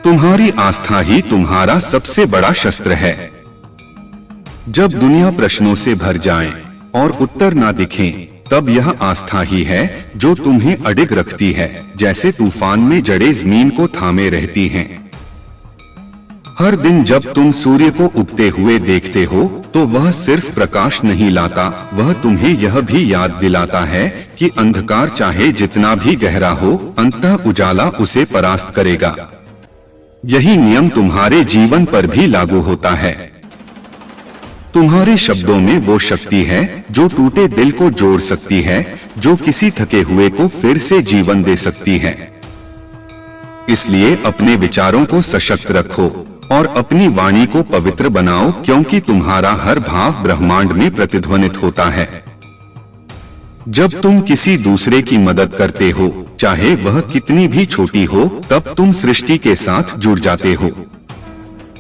Speaker 1: तुम्हारी आस्था ही तुम्हारा सबसे बड़ा शस्त्र है। जब दुनिया प्रश्नों से भर जाए और उत्तर ना दिखें, तब यह आस्था ही है जो तुम्हें अडिग रखती है, जैसे तूफान में जड़े जमीन को थामे रहती हैं। हर दिन जब तुम सूर्य को उगते हुए देखते हो, तो वह सिर्फ प्रकाश नहीं लाता, वह तुम्हें यह भी याद दिलाता है कि अंधकार चाहे जितना भी गहरा हो, अंततः उजाला उसे परास्त करेगा। यही नियम तुम्हारे जीवन पर भी लागू होता है। तुम्हारे शब्दों में वो शक्ति है जो टूटे दिल को जोड़ सकती है, जो किसी थके हुए को फिर से जीवन दे सकती है। इसलिए अपने विचारों को सशक्त रखो और अपनी वाणी को पवित्र बनाओ, क्योंकि तुम्हारा हर भाव ब्रह्मांड में प्रतिध्वनित होता है। जब तुम किसी दूसरे की मदद करते हो, चाहे वह कितनी भी छोटी हो, तब तुम सृष्टि के साथ जुड़ जाते हो।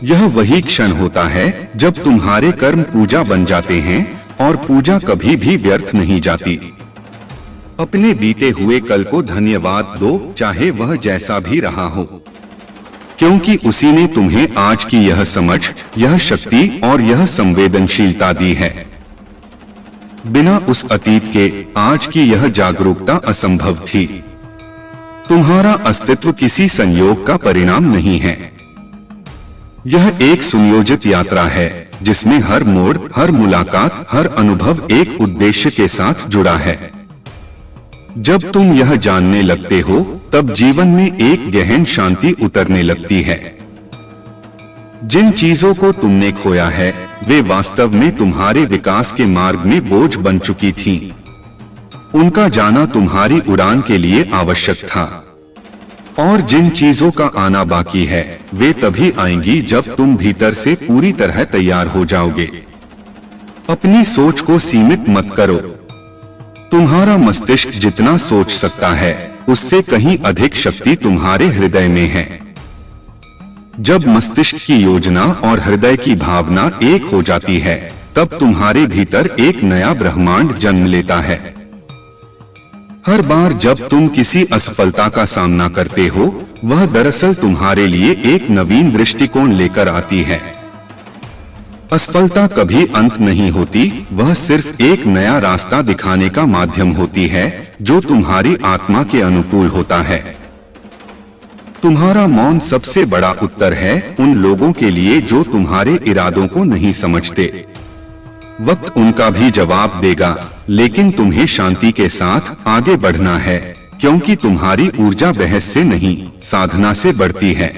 Speaker 1: यह वही क्षण होता है जब तुम्हारे कर्म पूजा बन जाते हैं, और पूजा कभी भी व्यर्थ नहीं जाती। अपने बीते हुए कल को धन्यवाद दो, चाहे वह जैसा भी रहा हो, क्योंकि उसी ने तुम्हें आज की यह समझ, यह शक्ति और यह संवेदनशीलता दी है। बिना उस अतीत के आज की यह जागरूकता असंभव थी। तुम्हारा अस्तित्व किसी संयोग का परिणाम नहीं है। यह एक सुनियोजित यात्रा है जिसमें हर मोड़, हर मुलाकात, हर अनुभव एक उद्देश्य के साथ जुड़ा है। जब तुम यह जानने लगते हो तब जीवन में एक गहन शांति उतरने लगती है। जिन चीजों को तुमने खोया है वे वास्तव में तुम्हारे विकास के मार्ग में बोझ बन चुकी थीं। उनका जाना तुम्हारी उड़ान के लिए आवश्यक था। और जिन चीजों का आना बाकी है वे तभी आएंगी जब तुम भीतर से पूरी तरह तैयार हो जाओगे। अपनी सोच को सीमित मत करो। तुम्हारा मस्तिष्क जितना सोच सकता है उससे कहीं अधिक शक्ति तुम्हारे हृदय में है। जब मस्तिष्क की योजना और हृदय की भावना एक हो जाती है तब तुम्हारे भीतर एक नया ब्रह्मांड जन्म लेता है। हर बार जब तुम किसी असफलता का सामना करते हो वह दरअसल तुम्हारे लिए एक नवीन दृष्टिकोण लेकर आती है। असफलता कभी अंत नहीं होती, वह सिर्फ एक नया रास्ता दिखाने का माध्यम होती है जो तुम्हारी आत्मा के अनुकूल होता है। तुम्हारा मौन सबसे बड़ा उत्तर है उन लोगों के लिए जो तुम्हारे इरादों को नहीं समझते। वक्त उनका भी जवाब देगा, लेकिन तुम्हें शांति के साथ आगे बढ़ना है क्योंकि तुम्हारी ऊर्जा बहस से नहीं, साधना से बढ़ती है।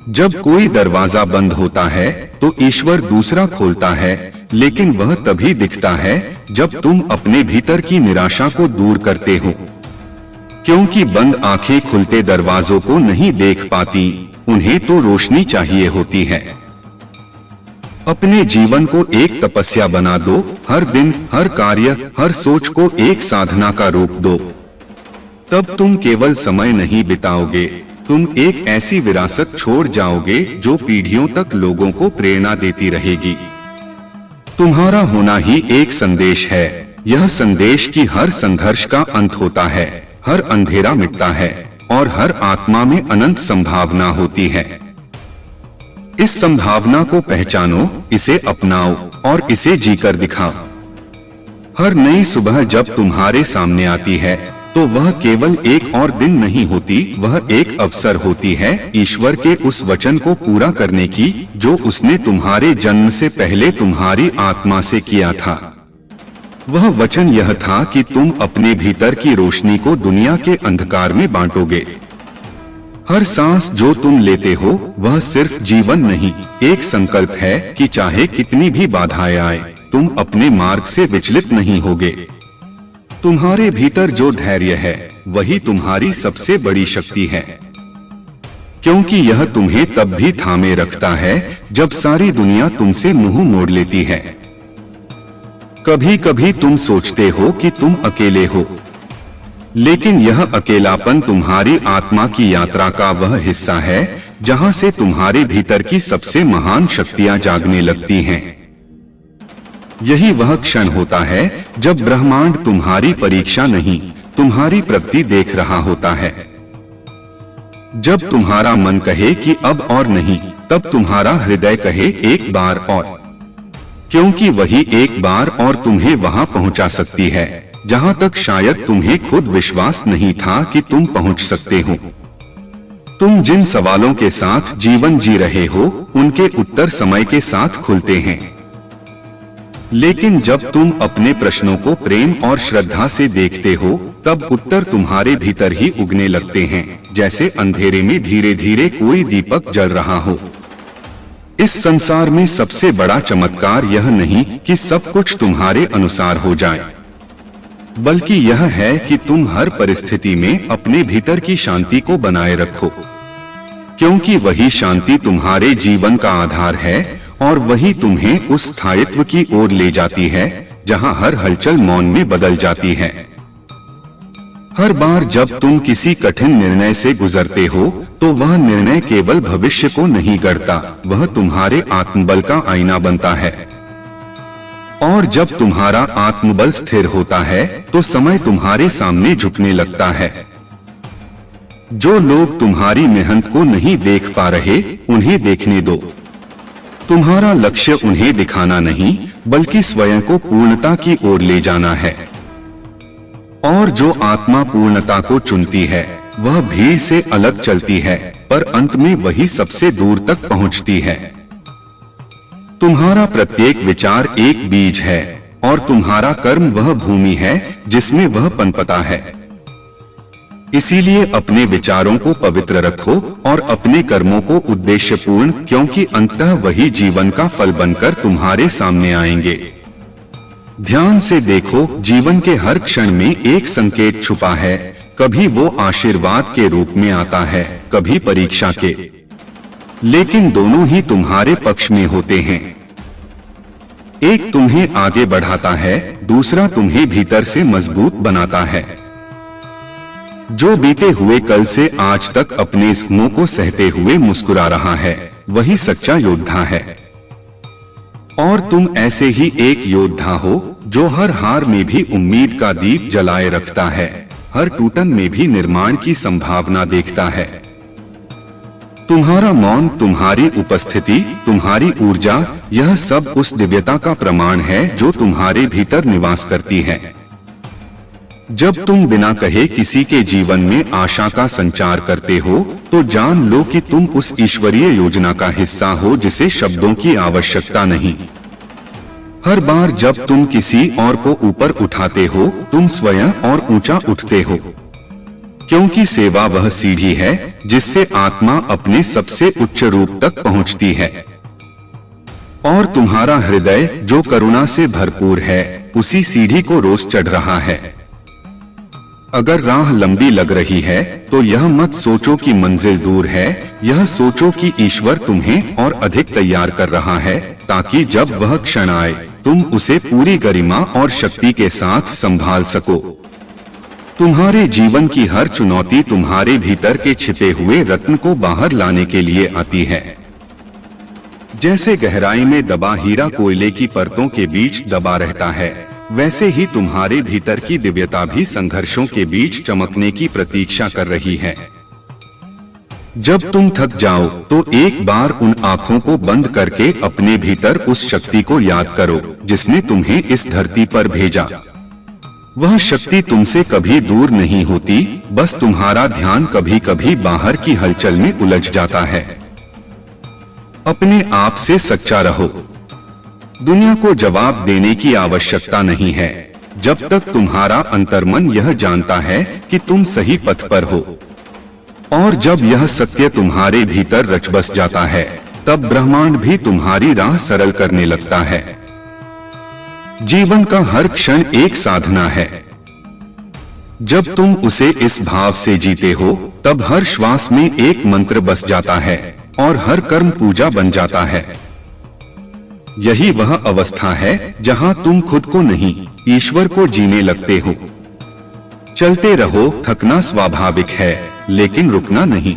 Speaker 1: जब कोई दरवाजा बंद होता है तो ईश्वर दूसरा खोलता है, लेकिन वह तभी दिखता है जब तुम अपने भीतर की निराशा को दूर करते हो। क्योंकि बंद आंखें खुलते दरवाजों को नहीं देख पाती, उन्हें तो रोशनी चाहिए होती है। अपने जीवन को एक तपस्या बना दो। हर दिन, हर कार्य, हर सोच को एक साधना का रूप दो। तब तुम केवल समय नहीं बिताओगे, तुम एक ऐसी विरासत छोड़ जाओगे जो पीढ़ियों तक लोगों को प्रेरणा देती रहेगी। तुम्हारा होना ही एक संदेश है। यह संदेश कि हर संघर्ष का अंत होता है, हर अंधेरा मिटता है और हर आत्मा में अनंत संभावना होती है। इस संभावना को पहचानो, इसे अपनाओ और इसे जीकर दिखाओ। हर नई सुबह जब तुम्हारे सामने आती है तो वह केवल एक और दिन नहीं होती, वह एक अवसर होती है ईश्वर के उस वचन को पूरा करने की जो उसने तुम्हारे जन्म से पहले तुम्हारी आत्मा से किया था। वह वचन यह था कि तुम अपने भीतर की रोशनी को दुनिया के अंधकार में बांटोगे। हर सांस जो तुम लेते हो वह सिर्फ जीवन नहीं, एक संकल्प है कि चाहे कितनी भी बाधाएं आए तुम अपने मार्ग से विचलित नहीं होगे। तुम्हारे भीतर जो धैर्य है वही तुम्हारी सबसे बड़ी शक्ति है, क्योंकि यह तुम्हें तब भी थामे रखता है जब सारी दुनिया तुमसे मुंह मोड़ लेती है। कभी कभी तुम सोचते हो कि तुम अकेले हो, लेकिन यह अकेलापन तुम्हारी आत्मा की यात्रा का वह हिस्सा है जहां से तुम्हारे भीतर की सबसे महान शक्तियां जागने लगती हैं। यही वह क्षण होता है जब ब्रह्मांड तुम्हारी परीक्षा नहीं, तुम्हारी प्रगति देख रहा होता है। जब तुम्हारा मन कहे कि अब और नहीं, तब तुम्हारा हृदय कहे एक बार और, क्योंकि वही एक बार और तुम्हें वहां पहुंचा सकती है जहां तक शायद तुम्हें खुद विश्वास नहीं था कि तुम पहुंच सकते हो। तुम जिन सवालों के साथ जीवन जी रहे हो उनके उत्तर समय के साथ खुलते हैं, लेकिन जब तुम अपने प्रश्नों को प्रेम और श्रद्धा से देखते हो तब उत्तर तुम्हारे भीतर ही उगने लगते हैं, जैसे अंधेरे में धीरे धीरे कोई दीपक जल रहा हो। इस संसार में सबसे बड़ा चमत्कार यह नहीं कि सब कुछ तुम्हारे अनुसार हो जाए, बल्कि यह है कि तुम हर परिस्थिति में अपने भीतर की शांति को बनाए रखो, क्योंकि वही शांति तुम्हारे जीवन का आधार है और वही तुम्हें उस स्थायित्व की ओर ले जाती है जहां हर हलचल मौन में बदल जाती है। हर बार जब तुम किसी कठिन निर्णय से गुजरते हो तो वह निर्णय केवल भविष्य को नहीं गढ़ता, वह तुम्हारे आत्मबल का आईना बनता है। और जब तुम्हारा आत्मबल स्थिर होता है तो समय तुम्हारे सामने झुकने लगता है। जो लोग तुम्हारी मेहनत को नहीं देख पा रहे उन्हें देखने दो। तुम्हारा लक्ष्य उन्हें दिखाना नहीं बल्कि स्वयं को पूर्णता की ओर ले जाना है। और जो आत्मा पूर्णता को चुनती है वह भीड़ से अलग चलती है, पर अंत में वही सबसे दूर तक पहुंचती है। तुम्हारा प्रत्येक विचार एक बीज है और तुम्हारा कर्म वह भूमि है जिसमें वह पनपता है। इसीलिए अपने विचारों को पवित्र रखो और अपने कर्मों को उद्देश्यपूर्ण, क्योंकि अंततः वही जीवन का फल बनकर तुम्हारे सामने आएंगे। ध्यान से देखो, जीवन के हर क्षण में एक संकेत छुपा है। कभी वो आशीर्वाद के रूप में आता है, कभी परीक्षा के, लेकिन दोनों ही तुम्हारे पक्ष में होते हैं। एक तुम्हें आगे बढ़ाता है, दूसरा तुम्हें भीतर से मजबूत बनाता है। जो बीते हुए कल से आज तक अपने जख्मों को सहते हुए मुस्कुरा रहा है, वही सच्चा योद्धा है। और तुम ऐसे ही एक योद्धा हो जो हर हार में भी उम्मीद का दीप जलाए रखता है, हर टूटन में भी निर्माण की संभावना देखता है। तुम्हारा मौन, तुम्हारी उपस्थिति, तुम्हारी ऊर्जा, यह सब उस दिव्यता का प्रमाण है जो तुम्हारे भीतर निवास करती है। जब तुम बिना कहे किसी के जीवन में आशा का संचार करते हो, तो जान लो कि तुम उस ईश्वरीय योजना का हिस्सा हो जिसे शब्दों की आवश्यकता नहीं। हर बार जब तुम किसी और को ऊपर उठाते हो, तुम स्वयं और ऊंचा उठते हो, क्योंकि सेवा वह सीढ़ी है जिससे आत्मा अपने सबसे उच्च रूप तक पहुंचती है। और तुम्हारा हृदय जो करुणा से भरपूर है, उसी सीढ़ी को रोज चढ़ रहा है। अगर राह लंबी लग रही है तो यह मत सोचो कि मंजिल दूर है, यह सोचो कि ईश्वर तुम्हें और अधिक तैयार कर रहा है, ताकि जब वह क्षण आए तुम उसे पूरी गरिमा और शक्ति के साथ संभाल सको। तुम्हारे जीवन की हर चुनौती तुम्हारे भीतर के छिपे हुए रत्न को बाहर लाने के लिए आती है। जैसे गहराई में दबा हीरा कोयले की परतों के बीच दबा रहता है, वैसे ही तुम्हारे भीतर की दिव्यता भी संघर्षों के बीच चमकने की प्रतीक्षा कर रही है। जब तुम थक जाओ तो एक बार उन आंखों को बंद करके अपने भीतर उस शक्ति को याद करो जिसने तुम्हें इस धरती पर भेजा। वह शक्ति तुमसे कभी दूर नहीं होती, बस तुम्हारा ध्यान कभी कभी बाहर की हलचल में उलझ जाता है। अपने आप से सच्चा रहो। दुनिया को जवाब देने की आवश्यकता नहीं है, जब तक तुम्हारा अंतर्मन यह जानता है कि तुम सही पथ पर हो। और जब यह सत्य तुम्हारे भीतर रच बस जाता है, तब ब्रह्मांड भी तुम्हारी राह सरल करने लगता है। जीवन का हर क्षण एक साधना है। जब तुम उसे इस भाव से जीते हो, तब हर श्वास में एक मंत्र बस जाता है और हर कर्म पूजा बन जाता है। यही वह अवस्था है जहां तुम खुद को नहीं, ईश्वर को जीने लगते हो। चलते रहो, थकना स्वाभाविक है, लेकिन रुकना नहीं,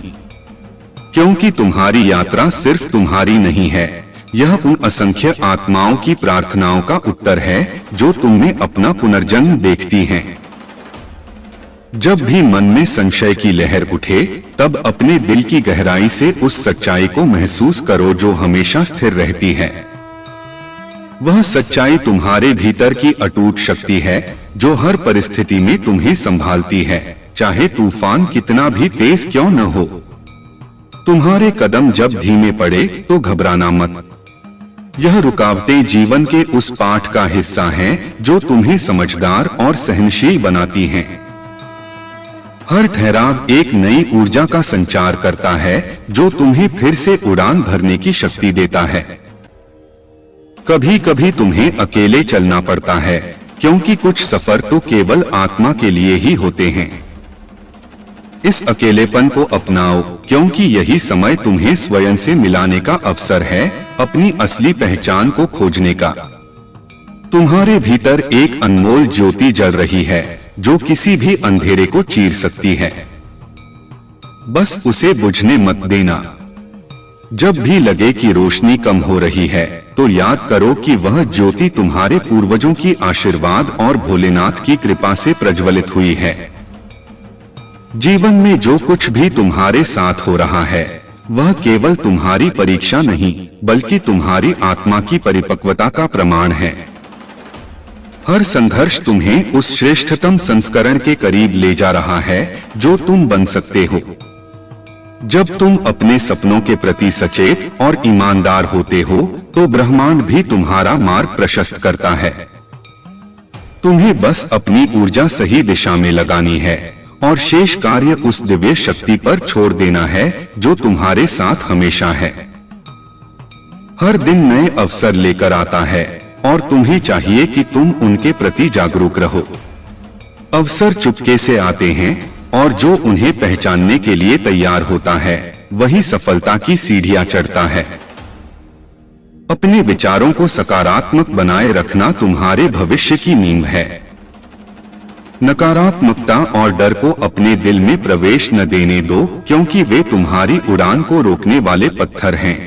Speaker 1: क्योंकि तुम्हारी यात्रा सिर्फ तुम्हारी नहीं है, यह उन असंख्य आत्माओं की प्रार्थनाओं का उत्तर है जो तुम में अपना पुनर्जन्म देखती हैं। जब भी मन में संशय की लहर उठे, तब अपने दिल की गहराई से उस सच्चाई को महसूस करो जो हमेशा स्थिर रहती है। वह सच्चाई तुम्हारे भीतर की अटूट शक्ति है जो हर परिस्थिति में तुम्हें संभालती है, चाहे तूफान कितना भी तेज क्यों न हो। तुम्हारे कदम जब धीमे पड़े तो घबराना मत। यह रुकावटें जीवन के उस पाठ का हिस्सा हैं जो तुम्हें समझदार और सहनशील बनाती हैं। हर ठहराव एक नई ऊर्जा का संचार करता है जो तुम्हें फिर से उड़ान भरने की शक्ति देता है। कभी कभी तुम्हें अकेले चलना पड़ता है, क्योंकि कुछ सफर तो केवल आत्मा के लिए ही होते हैं। इस अकेलेपन को अपनाओ, क्योंकि यही समय तुम्हें स्वयं से मिलाने का अवसर है, अपनी असली पहचान को खोजने का। तुम्हारे भीतर एक अनमोल ज्योति जल रही है जो किसी भी अंधेरे को चीर सकती है। बस उसे बुझने मत देना। जब भी लगे कि रोशनी कम हो रही है, तो याद करो कि वह ज्योति तुम्हारे पूर्वजों की आशीर्वाद और भोलेनाथ की कृपा से प्रज्वलित हुई है। जीवन में जो कुछ भी तुम्हारे साथ हो रहा है, वह केवल तुम्हारी परीक्षा नहीं, बल्कि तुम्हारी आत्मा की परिपक्वता का प्रमाण है। हर संघर्ष तुम्हें उस श्रेष्ठतम संस्करण के करीब ले जा रहा है जो तुम बन सकते हो। जब तुम अपने सपनों के प्रति सचेत और ईमानदार होते हो तो ब्रह्मांड भी तुम्हारा मार्ग प्रशस्त करता है। तुम्हें बस अपनी ऊर्जा सही दिशा में लगानी है और शेष कार्य उस दिव्य शक्ति पर छोड़ देना है जो तुम्हारे साथ हमेशा है। हर दिन नए अवसर लेकर आता है और तुम्हें चाहिए कि तुम उनके प्रति जागरूक रहो। अवसर चुपके से आते हैं और जो उन्हें पहचानने के लिए तैयार होता है वही सफलता की सीढ़ियां चढ़ता है। अपने विचारों को सकारात्मक बनाए रखना तुम्हारे भविष्य की नींव है। नकारात्मकता और डर को अपने दिल में प्रवेश न देने दो, क्योंकि वे तुम्हारी उड़ान को रोकने वाले पत्थर हैं।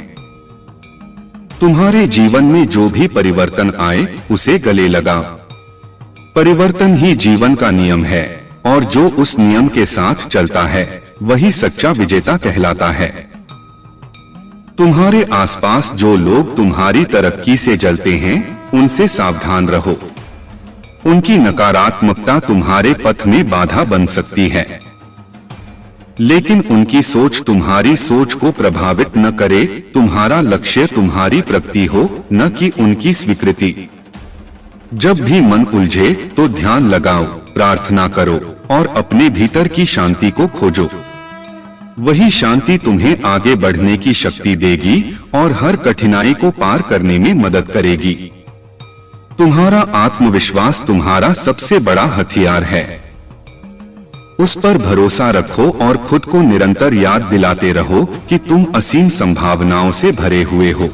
Speaker 1: तुम्हारे जीवन में जो भी परिवर्तन आए उसे गले लगाओ। परिवर्तन ही जीवन का नियम है और जो उस नियम के साथ चलता है वही सच्चा विजेता कहलाता है। तुम्हारे आसपास जो लोग तुम्हारी तरक्की से जलते हैं उनसे सावधान रहो। उनकी नकारात्मकता तुम्हारे पथ में बाधा बन सकती है, लेकिन उनकी सोच तुम्हारी सोच को प्रभावित न करे। तुम्हारा लक्ष्य तुम्हारी प्रगति हो, न कि उनकी स्वीकृति। जब भी मन उलझे तो ध्यान लगाओ, प्रार्थना करो और अपने भीतर की शांति को खोजो। वही शांति तुम्हें आगे बढ़ने की शक्ति देगी और हर कठिनाई को पार करने में मदद करेगी। तुम्हारा आत्मविश्वास तुम्हारा सबसे बड़ा हथियार है। उस पर भरोसा रखो और खुद को निरंतर याद दिलाते रहो कि तुम असीम संभावनाओं से भरे हुए हो।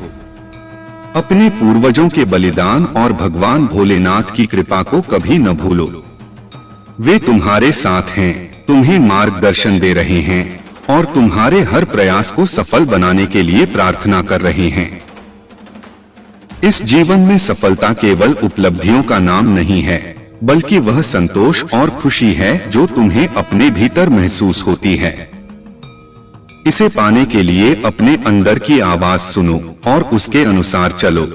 Speaker 1: अपने पूर्वजों के बलिदान और भगवान भोलेनाथ की कृपा को कभी न भूलो। वे तुम्हारे साथ हैं, तुम्हें मार्गदर्शन दे रहे हैं और तुम्हारे हर प्रयास को सफल बनाने के लिए प्रार्थना कर रहे हैं। इस जीवन में सफलता केवल उपलब्धियों का नाम नहीं है, बल्कि वह संतोष और खुशी है जो तुम्हें अपने भीतर महसूस होती है। इसे पाने के लिए अपने अंदर की आवाज सुनो और उसके अनुसार चलो।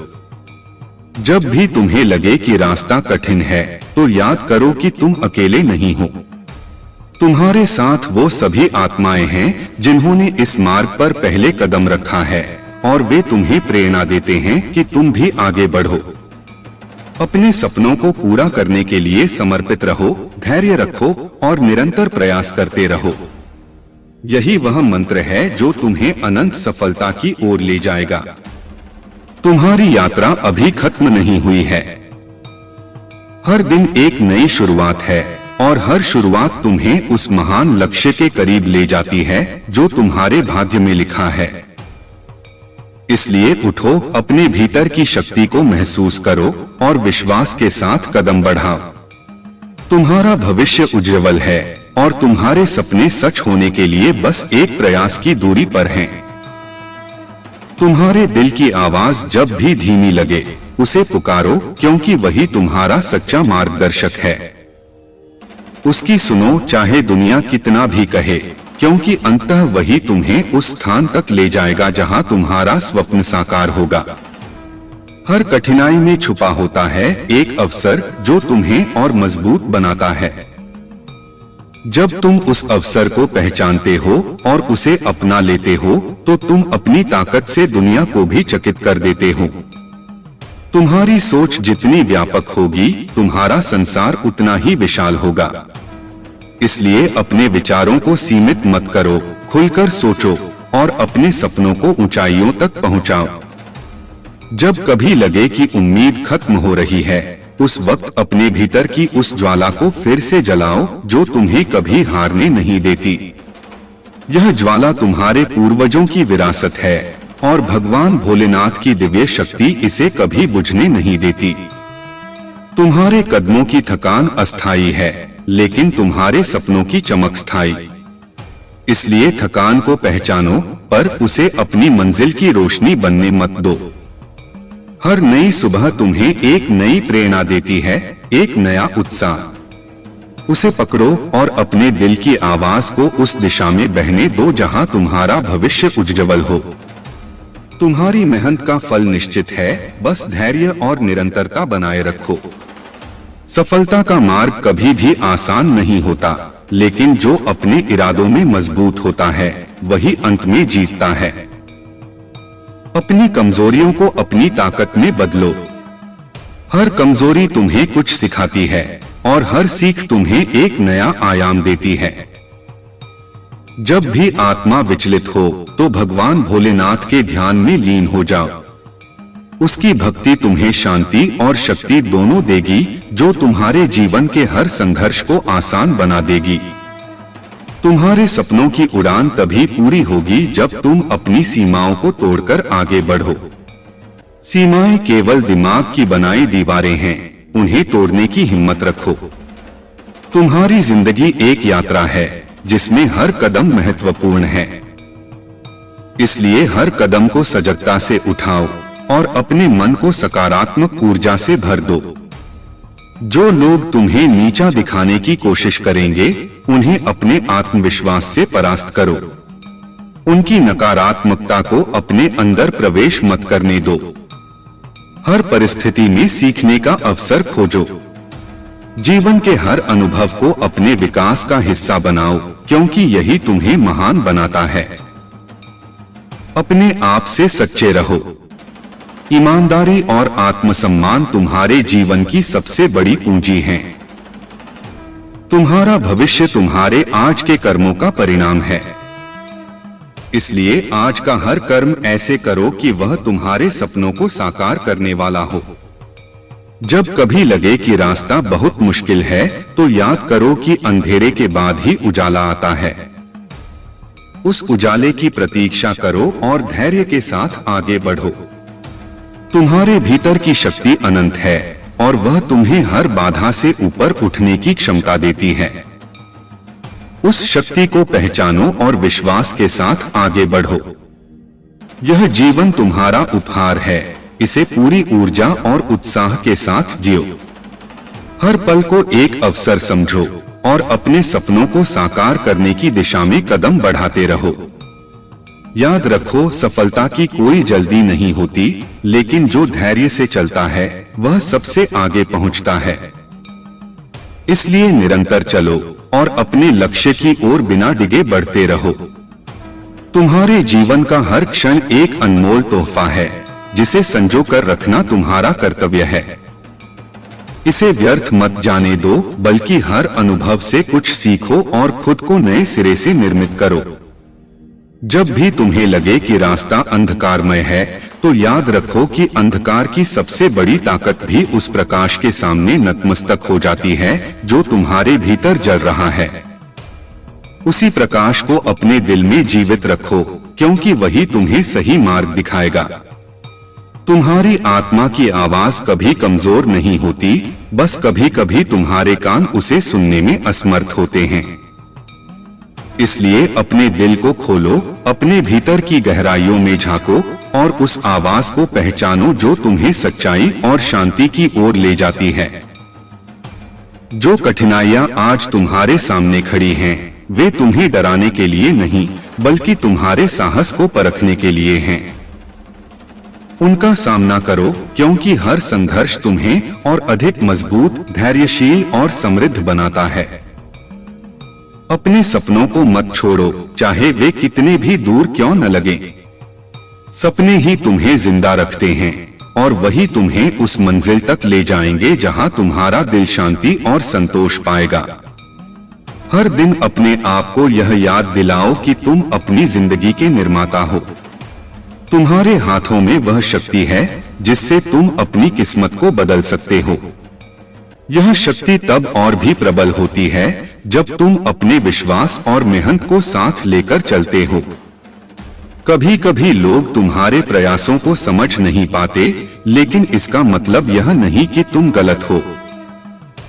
Speaker 1: जब भी तुम्हें लगे कि रास्ता कठिन है तो याद करो कि तुम अकेले नहीं हो। तुम्हारे साथ वो सभी आत्माएं हैं जिन्होंने इस मार्ग पर पहले कदम रखा है और वे तुम्हें प्रेरणा देते हैं कि तुम भी आगे बढ़ो। अपने सपनों को पूरा करने के लिए समर्पित रहो, धैर्य रखो और निरंतर प्रयास करते रहो। यही वह मंत्र है जो तुम्हें अनंत सफलता की ओर ले जाएगा। तुम्हारी यात्रा अभी खत्म नहीं हुई है। हर दिन एक नई शुरुआत है और हर शुरुआत तुम्हें उस महान लक्ष्य के करीब ले जाती है जो तुम्हारे भाग्य में लिखा है। इसलिए उठो, अपने भीतर की शक्ति को महसूस करो और विश्वास के साथ कदम बढ़ाओ। तुम्हारा भविष्य उज्जवल है और तुम्हारे सपने सच होने के लिए बस एक प्रयास की दूरी पर हैं। तुम्हारे दिल की आवाज जब भी धीमी लगे उसे पुकारो, क्योंकि वही तुम्हारा सच्चा मार्गदर्शक है। उसकी सुनो, चाहे दुनिया कितना भी कहे, क्योंकि अंततः वही तुम्हें उस स्थान तक ले जाएगा जहां तुम्हारा स्वप्न साकार होगा। हर कठिनाई में छुपा होता है एक अवसर जो तुम्हें और मजबूत बनाता है। जब तुम उस अवसर को पहचानते हो और उसे अपना लेते हो तो तुम अपनी ताकत से दुनिया को भी चकित कर देते हो। तुम्हारी सोच जितनी व्यापक होगी, तुम्हारा संसार उतना ही विशाल होगा। इसलिए अपने विचारों को सीमित मत करो, खुलकर सोचो और अपने सपनों को ऊंचाइयों तक पहुंचाओ। जब कभी लगे कि उम्मीद खत्म हो रही है, उस वक्त अपने भीतर की उस ज्वाला को फिर से जलाओ जो तुम्हें कभी हारने नहीं देती। यह ज्वाला तुम्हारे पूर्वजों की विरासत है और भगवान भोलेनाथ की दिव्य शक्ति इसे कभी बुझने नहीं देती। तुम्हारे कदमों की थकान अस्थायी है, लेकिन तुम्हारे सपनों की चमक स्थायी। इसलिए थकान को पहचानो, पर उसे अपनी मंजिल की रोशनी बनने मत दो। हर नई सुबह तुम्हें एक नई प्रेरणा देती है, एक नया उत्साह। उसे पकड़ो और अपने दिल की आवाज को उस दिशा में बहने दो जहां तुम्हारा भविष्य उज्जवल हो। तुम्हारी मेहनत का फल निश्चित है, बस धैर्य और निरंतरता बनाए रखो। सफलता का मार्ग कभी भी आसान नहीं होता, लेकिन जो अपने इरादों में मजबूत होता है वही अंत में जीतता है। अपनी कमजोरियों को अपनी ताकत में बदलो। हर कमजोरी तुम्हें कुछ सिखाती है और हर सीख तुम्हें एक नया आयाम देती है। जब भी आत्मा विचलित हो तो भगवान भोलेनाथ के ध्यान में लीन हो जाओ। उसकी भक्ति तुम्हें शांति और शक्ति दोनों देगी, जो तुम्हारे जीवन के हर संघर्ष को आसान बना देगी। तुम्हारे सपनों की उड़ान तभी पूरी होगी जब तुम अपनी सीमाओं को तोड़कर आगे बढ़ो। सीमाएं केवल दिमाग की बनाई दीवारें हैं, उन्हें तोड़ने की हिम्मत रखो। तुम्हारी जिंदगी एक यात्रा है जिसमें हर कदम महत्वपूर्ण है। इसलिए हर कदम को सजगता से उठाओ और अपने मन को सकारात्मक ऊर्जा से भर दो। जो लोग तुम्हें नीचा दिखाने की कोशिश करेंगे, उन्हें अपने आत्मविश्वास से परास्त करो। उनकी नकारात्मकता को अपने अंदर प्रवेश मत करने दो। हर परिस्थिति में सीखने का अवसर खोजो। जीवन के हर अनुभव को अपने विकास का हिस्सा बनाओ, क्योंकि यही तुम्हें महान बनाता है। अपने आप से सच्चे रहो। ईमानदारी और आत्मसम्मान तुम्हारे जीवन की सबसे बड़ी पूंजी है। तुम्हारा भविष्य तुम्हारे आज के कर्मों का परिणाम है। इसलिए आज का हर कर्म ऐसे करो कि वह तुम्हारे सपनों को साकार करने वाला हो। जब कभी लगे कि रास्ता बहुत मुश्किल है, तो याद करो कि अंधेरे के बाद ही उजाला आता है। उस उजाले की प्रतीक्षा करो और धैर्य के साथ आगे बढ़ो। तुम्हारे भीतर की शक्ति अनंत है और वह तुम्हें हर बाधा से ऊपर उठने की क्षमता देती है। उस शक्ति को पहचानो और विश्वास के साथ आगे बढ़ो। यह जीवन तुम्हारा उपहार है, इसे पूरी ऊर्जा और उत्साह के साथ जियो। हर पल को एक अवसर समझो और अपने सपनों को साकार करने की दिशा में कदम बढ़ाते रहो। याद रखो, सफलता की कोई जल्दी नहीं होती, लेकिन जो धैर्य से चलता है वह सबसे आगे पहुंचता है। इसलिए निरंतर चलो और अपने लक्ष्य की ओर बिना डिगे बढ़ते रहो। तुम्हारे जीवन का हर क्षण एक अनमोल तोहफा है, जिसे संजो कर रखना तुम्हारा कर्तव्य है। इसे व्यर्थ मत जाने दो, बल्कि हर अनुभव से कुछ सीखो और खुद को नए सिरे से निर्मित करो। जब भी तुम्हें लगे कि रास्ता अंधकारमय है, तो याद रखो कि अंधकार की सबसे बड़ी ताकत भी उस प्रकाश के सामने नतमस्तक हो जाती है जो तुम्हारे भीतर जल रहा है। उसी प्रकाश को अपने दिल में जीवित रखो, क्योंकि वही तुम्हें सही मार्ग दिखाएगा। तुम्हारी आत्मा की आवाज कभी कमजोर नहीं होती, बस कभी कभी तुम्हारे कान उसे सुनने में असमर्थ होते हैं। इसलिए अपने दिल को खोलो, अपने भीतर की गहराइयों में झांको और उस आवाज को पहचानो जो तुम्हें सच्चाई और शांति की ओर ले जाती है। जो कठिनाइयां आज तुम्हारे सामने खड़ी हैं, वे तुम्हें डराने के लिए नहीं, बल्कि तुम्हारे साहस को परखने के लिए हैं। उनका सामना करो, क्योंकि हर संघर्ष तुम्हें और अधिक मजबूत, धैर्यशील और समृद्ध बनाता है। अपने सपनों को मत छोड़ो, चाहे वे कितने भी दूर क्यों न लगें। सपने ही तुम्हें जिंदा रखते हैं और वही तुम्हें उस मंजिल तक ले जाएंगे जहां तुम्हारा दिल शांति और संतोष पाएगा। हर दिन अपने आप को यह याद दिलाओ कि तुम अपनी जिंदगी के निर्माता हो। तुम्हारे हाथों में वह शक्ति है जिससे तुम अपनी किस्मत को बदल सकते हो। यह शक्ति तब और भी प्रबल होती है जब तुम अपने विश्वास और मेहनत को साथ लेकर चलते हो। कभी कभी लोग तुम्हारे प्रयासों को समझ नहीं पाते, लेकिन इसका मतलब यह नहीं कि तुम गलत हो।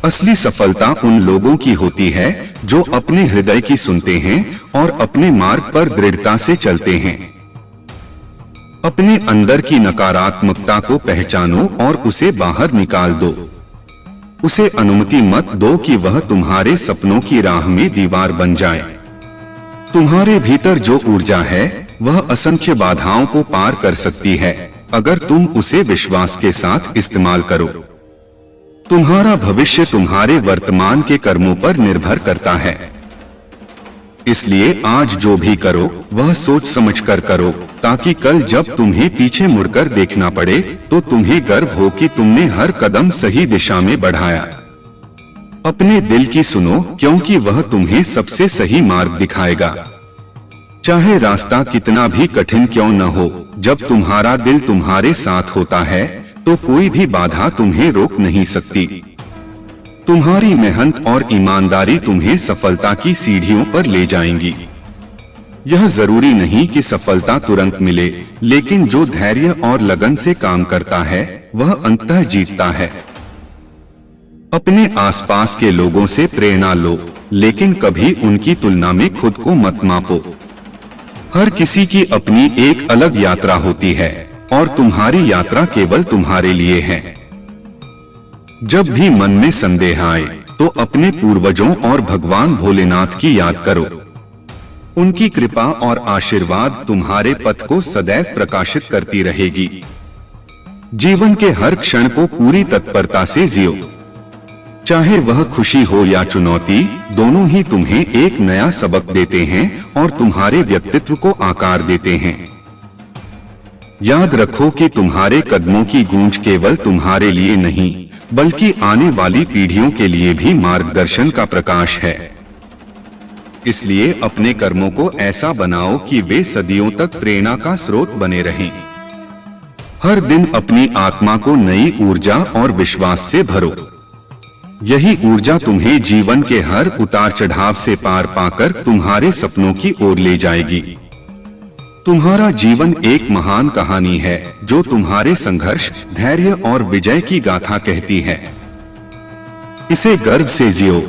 Speaker 1: असली सफलता उन लोगों की होती है जो अपने हृदय की सुनते हैं और अपने मार्ग पर दृढ़ता से चलते हैं। अपने अंदर की नकारात्मकता को पहचानो और उसे बाहर निकाल दो। उसे अनुमति मत दो कि वह तुम्हारे सपनों की राह में दीवार बन जाए। तुम्हारे भीतर जो ऊर्जा है वह असंख्य बाधाओं को पार कर सकती है, अगर तुम उसे विश्वास के साथ इस्तेमाल करो। तुम्हारा भविष्य तुम्हारे वर्तमान के कर्मों पर निर्भर करता है। इसलिए आज जो भी करो वह सोच समझ कर करो, ताकि कल जब तुम्हें पीछे मुड़कर देखना पड़े तो तुम्हें गर्व हो कि तुमने हर कदम सही दिशा में बढ़ाया। अपने दिल की सुनो, क्योंकि वह तुम्हें सबसे सही मार्ग दिखाएगा। चाहे रास्ता कितना भी कठिन क्यों न हो, जब तुम्हारा दिल तुम्हारे साथ होता है तो कोई भी बाधा तुम्हें रोक नहीं सकती। तुम्हारी मेहनत और ईमानदारी तुम्हें सफलता की सीढ़ियों पर ले जाएंगी। यह जरूरी नहीं कि सफलता तुरंत मिले, लेकिन जो धैर्य और लगन से काम करता है वह अंततः जीतता है। अपने आसपास के लोगों से प्रेरणा लो, लेकिन कभी उनकी तुलना में खुद को मत मापो। हर किसी की अपनी एक अलग यात्रा होती है और तुम्हारी यात्रा केवल तुम्हारे लिए है। जब भी मन में संदेह आए तो अपने पूर्वजों और भगवान भोलेनाथ की याद करो। उनकी कृपा और आशीर्वाद तुम्हारे पथ को सदैव प्रकाशित करती रहेगी। जीवन के हर क्षण को पूरी तत्परता से जियो। चाहे वह खुशी हो या चुनौती, दोनों ही तुम्हें एक नया सबक देते हैं और तुम्हारे व्यक्तित्व को आकार देते हैं। याद रखो कि तुम्हारे कदमों की गूंज केवल तुम्हारे लिए नहीं, बल्कि आने वाली पीढ़ियों के लिए भी मार्गदर्शन का प्रकाश है। इसलिए अपने कर्मों को ऐसा बनाओ कि वे सदियों तक प्रेरणा का स्रोत बने रहें। हर दिन अपनी आत्मा को नई ऊर्जा और विश्वास से भरो। यही ऊर्जा तुम्हें जीवन के हर उतार चढ़ाव से पार पाकर तुम्हारे सपनों की ओर ले जाएगी। तुम्हारा जीवन एक महान कहानी है जो तुम्हारे संघर्ष, धैर्य और विजय की गाथा कहती है। इसे गर्व से जियो।